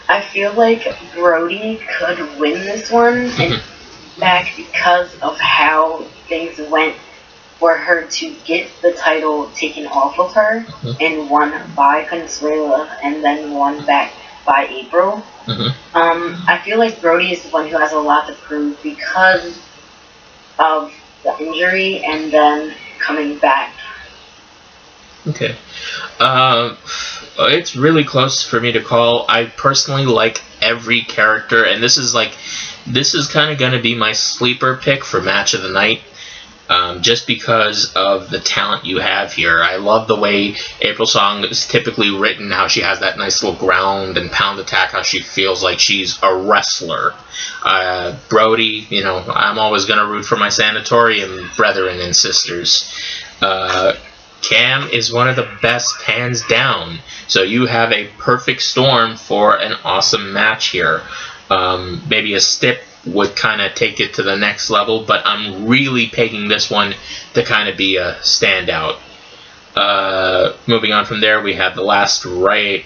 I feel like Brody could win this one, in fact, because of how things went for her to get the title taken off of her and won by Consuela and then won back by April. I feel like Brody is the one who has a lot to prove because of the injury and then coming back. Okay. It's really close for me to call. I personally like every character, and this is kind of going to be my sleeper pick for match of the night. Just because of the talent you have here. I love the way April Song is typically written, how she has that nice little ground and pound attack, how she feels like she's a wrestler. Brody, I'm always going to root for my sanatorium brethren and sisters. Cam is one of the best, hands down. So you have a perfect storm for an awesome match here. Maybe a stip would kind of take it to the next level, but I'm really pegging this one to kind of be a standout. Moving on from there, we have the last ride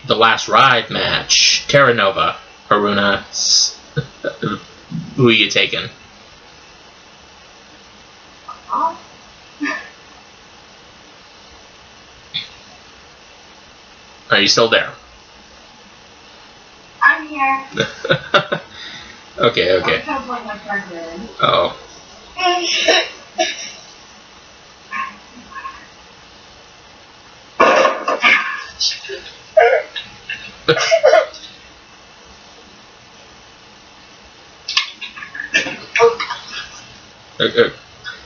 match. Terra Nova, Haruna. Who are you taking? Are you still there? I'm here. Okay. Oh. Okay.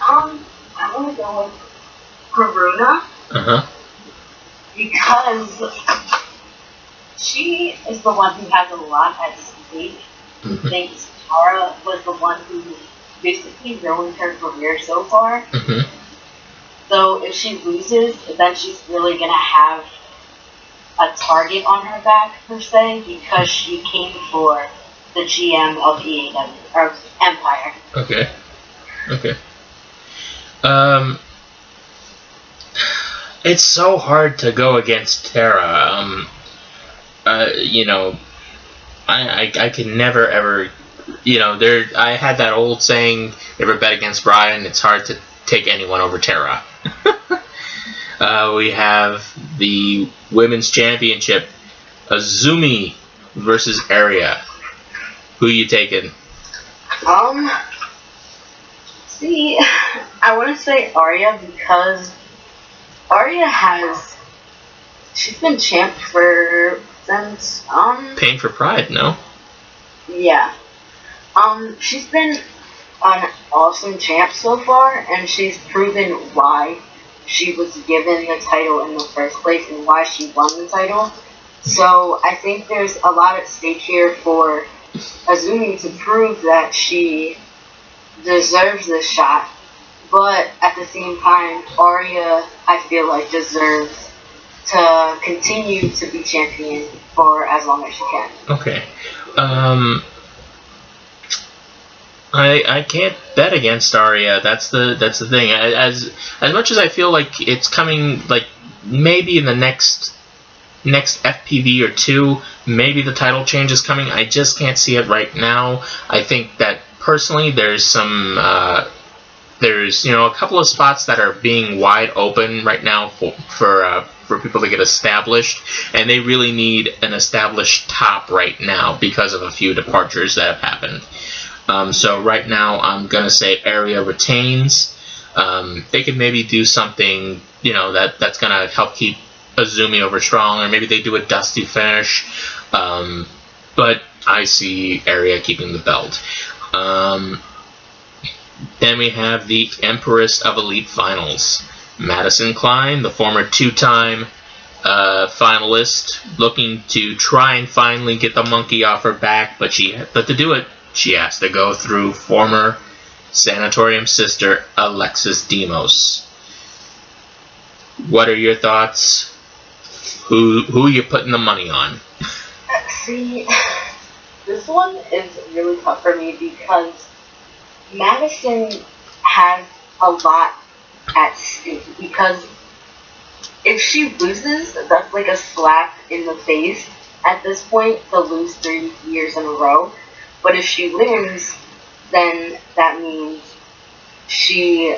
I want to go with Haruna. Because she is the one who has a lot at stake. I think Tara was the one who basically ruined her career so far. So if she loses, then she's really going to have a target on her back, per se, because she came for the GM of EAW, or Empire. Okay. It's so hard to go against Tara. I can never ever, I had that old saying, never bet against Brian. It's hard to take anyone over Tara. We have the Women's Championship, Azumi versus Aria. Who you taking? See, I want to say Aria because Aria she's been champ since, Pain for Pride, no? Yeah. She's been an awesome champ so far, and she's proven why she was given the title in the first place and why she won the title. So I think there's a lot at stake here for Azumi to prove that she deserves this shot. But at the same time, Aria, I feel like, deserves to continue to be champion for as long as she can. Okay. I can't bet against Aria. That's the thing. As much as I feel like it's coming, like maybe in the next FPV or two, maybe the title change is coming. I just can't see it right now. I think that personally, there's some there's a couple of spots that are being wide open right now for people to get established, and they really need an established top right now because of a few departures that have happened. So right now, I'm gonna say Aria retains. They could maybe do something, that's gonna help keep Azumi over strong, or maybe they do a dusty finish. But I see Aria keeping the belt. Then we have the Empress of Elite Finals. Madison Klein, the former two-time finalist, looking to try and finally get the monkey off her back, but to do it, she has to go through former Sanatorium sister Alexis Demos. What are your thoughts? Who are you putting the money on? See, this one is really tough for me because Madison has a lot at stake, because if she loses, that's like a slap in the face at this point to lose 3 years in a row. But if she wins, then that means she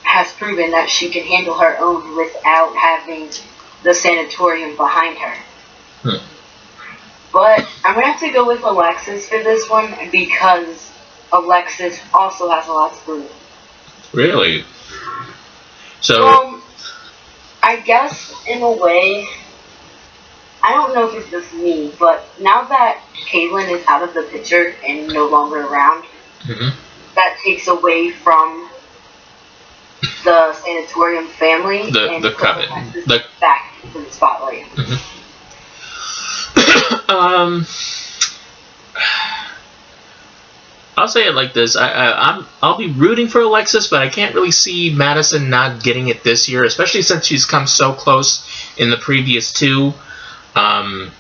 has proven that she can handle her own without having the sanatorium behind her. But I'm going to have to go with Alexis for this one because Alexis also has a lot to prove. Really? So... I guess, in a way, I don't know if it's just me, but now that Caitlyn is out of the picture and no longer around, that takes away from the sanatorium family and the coven, back to the spotlight. I'll say it like this: I'll be rooting for Alexis, but I can't really see Madison not getting it this year, especially since she's come so close in the previous two. And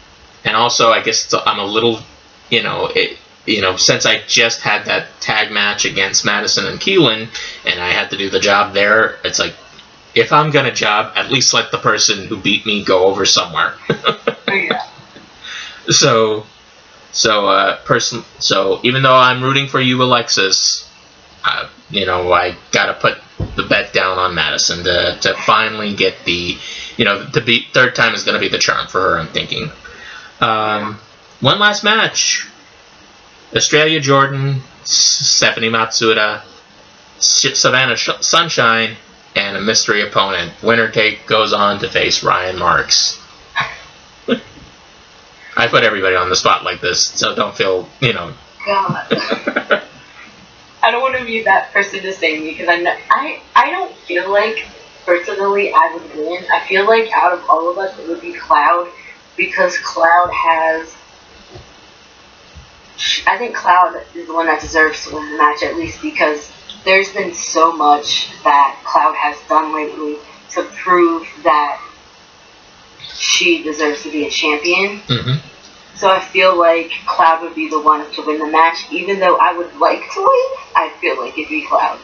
also, I guess I'm a little, since I just had that tag match against Madison and Keelan, and I had to do the job there. It's like, if I'm gonna job, at least let the person who beat me go over somewhere. Yeah. So even though I'm rooting for you, Alexis, I gotta put the bet down on Madison to finally get the, to beat third time is gonna be the charm for her, I'm thinking. One last match: Australia Jordan, Stephanie Matsuda, Savannah Sunshine, and a mystery opponent. Winner goes on to face Ryan Marks. I put everybody on the spot like this, so don't feel, God. I don't want to be that person to say me, because I don't feel like, personally, I would win. I feel like out of all of us, it would be Cloud, because Cloud has... I think Cloud is the one that deserves to win the match, at least, because there's been so much that Cloud has done lately to prove that she deserves to be a champion. So I feel like Cloud would be the one to win the match, even though I would like to win. I feel like it'd be Cloud.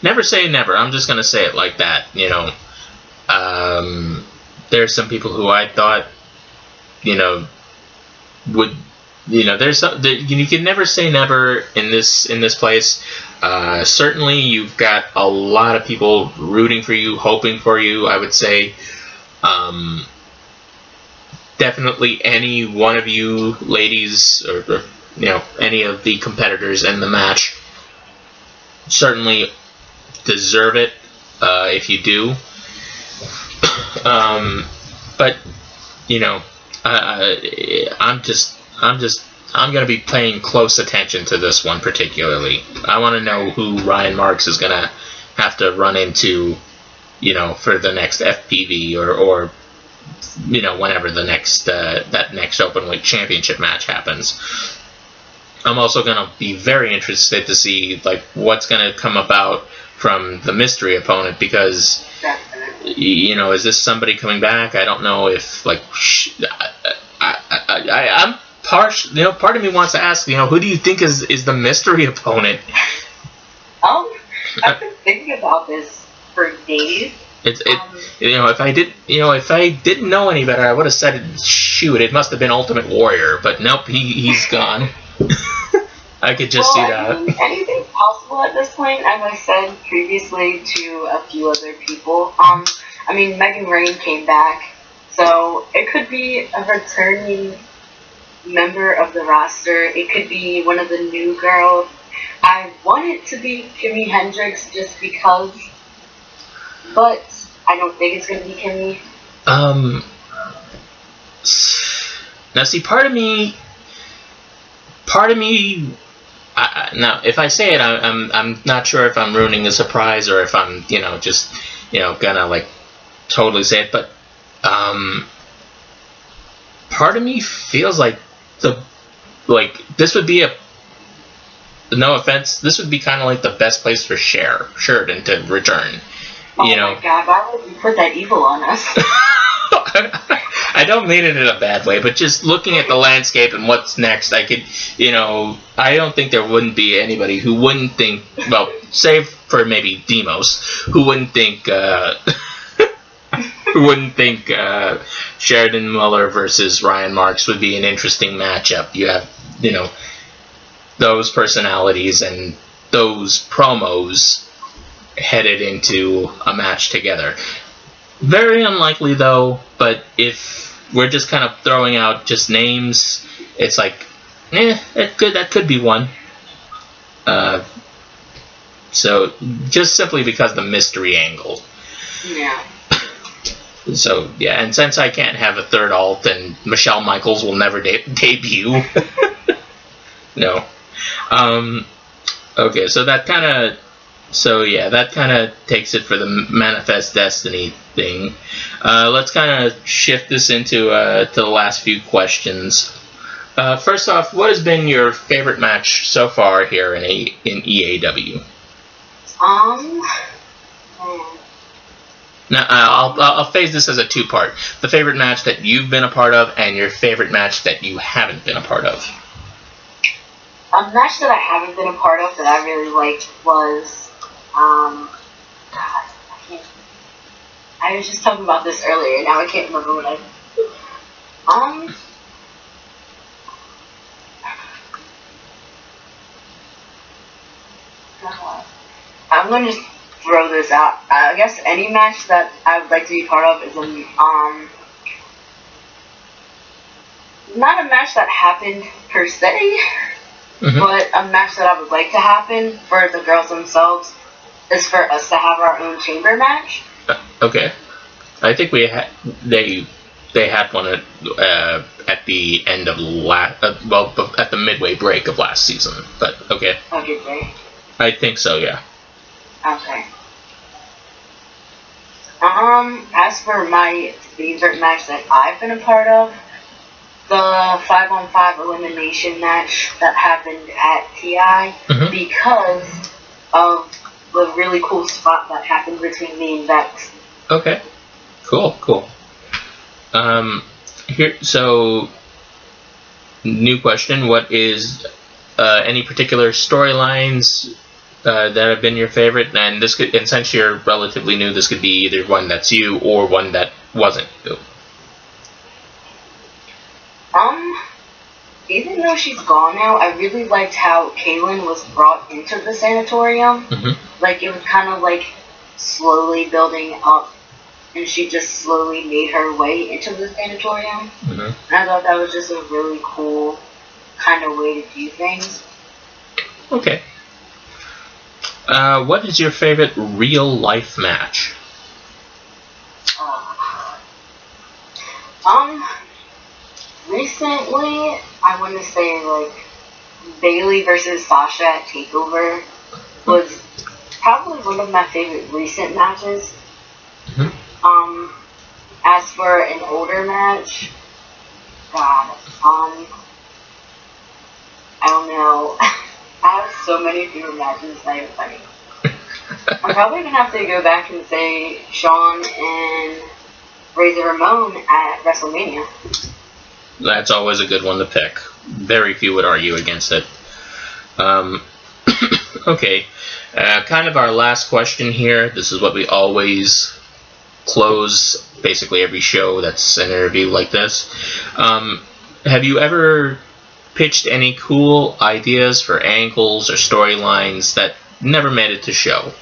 Never say never. I'm just gonna say it like that. There's some people who I thought, would, there's some, you can never say never in this place. Certainly, you've got a lot of people rooting for you, hoping for you. I would say, definitely any one of you ladies, or any of the competitors in the match, certainly deserve it if you do. But I'm going to be paying close attention to this one particularly. I want to know who Ryan Marks is going to have to run into, for the next FPV or whenever the next that next Openweight Championship match happens. I'm also going to be very interested to see what's going to come about from the mystery opponent, because is this somebody coming back? I don't know if I'm partial. Part of me wants to ask, who do you think is the mystery opponent? I've been thinking about this for days. If I didn't know any better, I would have said, shoot, it must have been Ultimate Warrior, but nope, he's gone. I could just see that. Anything's possible at this point, as I said previously to a few other people. Megan Rain came back, so it could be a returning member of the roster. It could be one of the new girls. I want it to be Kimmy Hendricks just because, but I don't think it's going to be Kimmy. Now see, part of me, now if I say it, I'm not sure if I'm ruining the surprise or if I'm, just, gonna totally say it, but, part of me feels like this would be no offense, this would be kind of like the best place for Sheridan to return. Oh my God, why would you put that evil on us? I don't mean it in a bad way, but just looking at the landscape and what's next, I could, I don't think there wouldn't be anybody who wouldn't think, well, save for maybe Demos, who wouldn't think who wouldn't think Sheridan Muller versus Ryan Marks would be an interesting matchup? You have, those personalities and those promos headed into a match together. Very unlikely, though, but if we're just kind of throwing out just names, it's like, that could be one. So, just simply because of the mystery angle. Yeah. So, yeah, and since I can't have a third alt, and Michelle Michaels will never debut. No. Okay, so that kind of takes it for the Manifest Destiny thing. Let's kind of shift this into to the last few questions. First off, what has been your favorite match so far here in EAW? Now, I'll phase this as a two-part. The favorite match that you've been a part of, and your favorite match that you haven't been a part of. A match that I haven't been a part of that I really liked was, I was just talking about this earlier, now I can't remember what I'm going to just throw this out. I guess any match that I would like to be part of is not a match that happened per se, but a match that I would like to happen for the girls themselves is for us to have our own chamber match. Okay. I think they had one at the end of at the midway break of last season, but okay. Oh, did they? I think so, yeah. Okay. As for my favorite match that I've been a part of, the 5-on-5 elimination match that happened at TI, because of the really cool spot that happened between me and Vex. Okay. Cool. So, new question. What is any particular storylines that have been your favorite? And since you're relatively new, this could be either one that's you or one that wasn't you. Even though she's gone now, I really liked how Kaylin was brought into the sanatorium. Like, it was kind of like slowly building up, and she just slowly made her way into the sanatorium. And I thought that was just a really cool kind of way to do things. Okay. What is your favorite real-life match? Recently, I want to say, like, Bailey versus Sasha at TakeOver was probably one of my favorite recent matches. As for an older match, God, I don't know. I have so many favorite matches, it's not even funny. I'm probably going to have to go back and say Shawn and Razor Ramon at WrestleMania. That's always a good one to pick. Very few would argue against it. Okay. Kind of our last question here. This is what we always close basically every show that's an interview like this. Have you ever pitched any cool ideas for angles or storylines that never made it to show?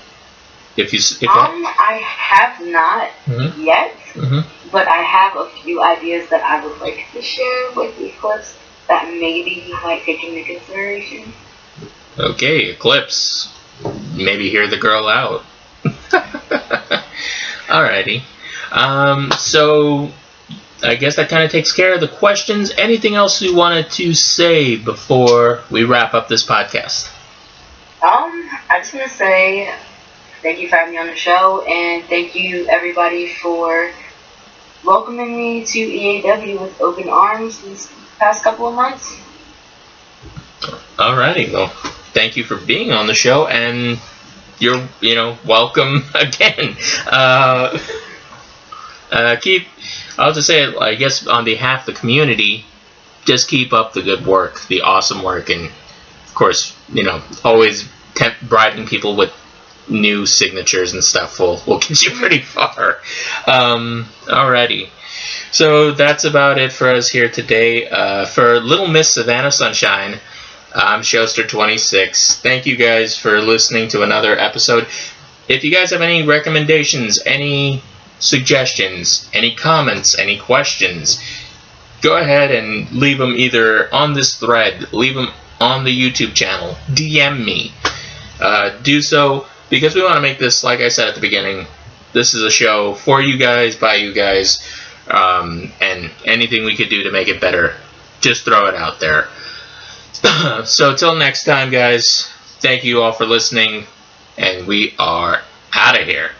I have not yet, but I have a few ideas that I would like to share with these clips that maybe you might take into consideration. Okay, clips. Maybe hear the girl out. Alrighty. So I guess that kind of takes care of the questions. Anything else you wanted to say before we wrap up this podcast? I just want to say thank you for having me on the show, and thank you everybody for welcoming me to EAW with open arms these past couple of months. Alrighty, well, thank you for being on the show, and you're, welcome again. I'll just say, I guess, on behalf of the community, just keep up the good work, the awesome work, and, of course, always bribing people with new signatures and stuff will get you pretty far. Alrighty. So that's about it for us here today. For Little Miss Savannah Sunshine, I'm Showster26. Thank you guys for listening to another episode. If you guys have any recommendations, any suggestions, any comments, any questions, go ahead and leave them either on this thread, leave them on the YouTube channel, DM me. Do so, because we want to make this, like I said at the beginning, this is a show for you guys, by you guys, and anything we could do to make it better, just throw it out there. So till next time, guys, thank you all for listening, and we are out of here.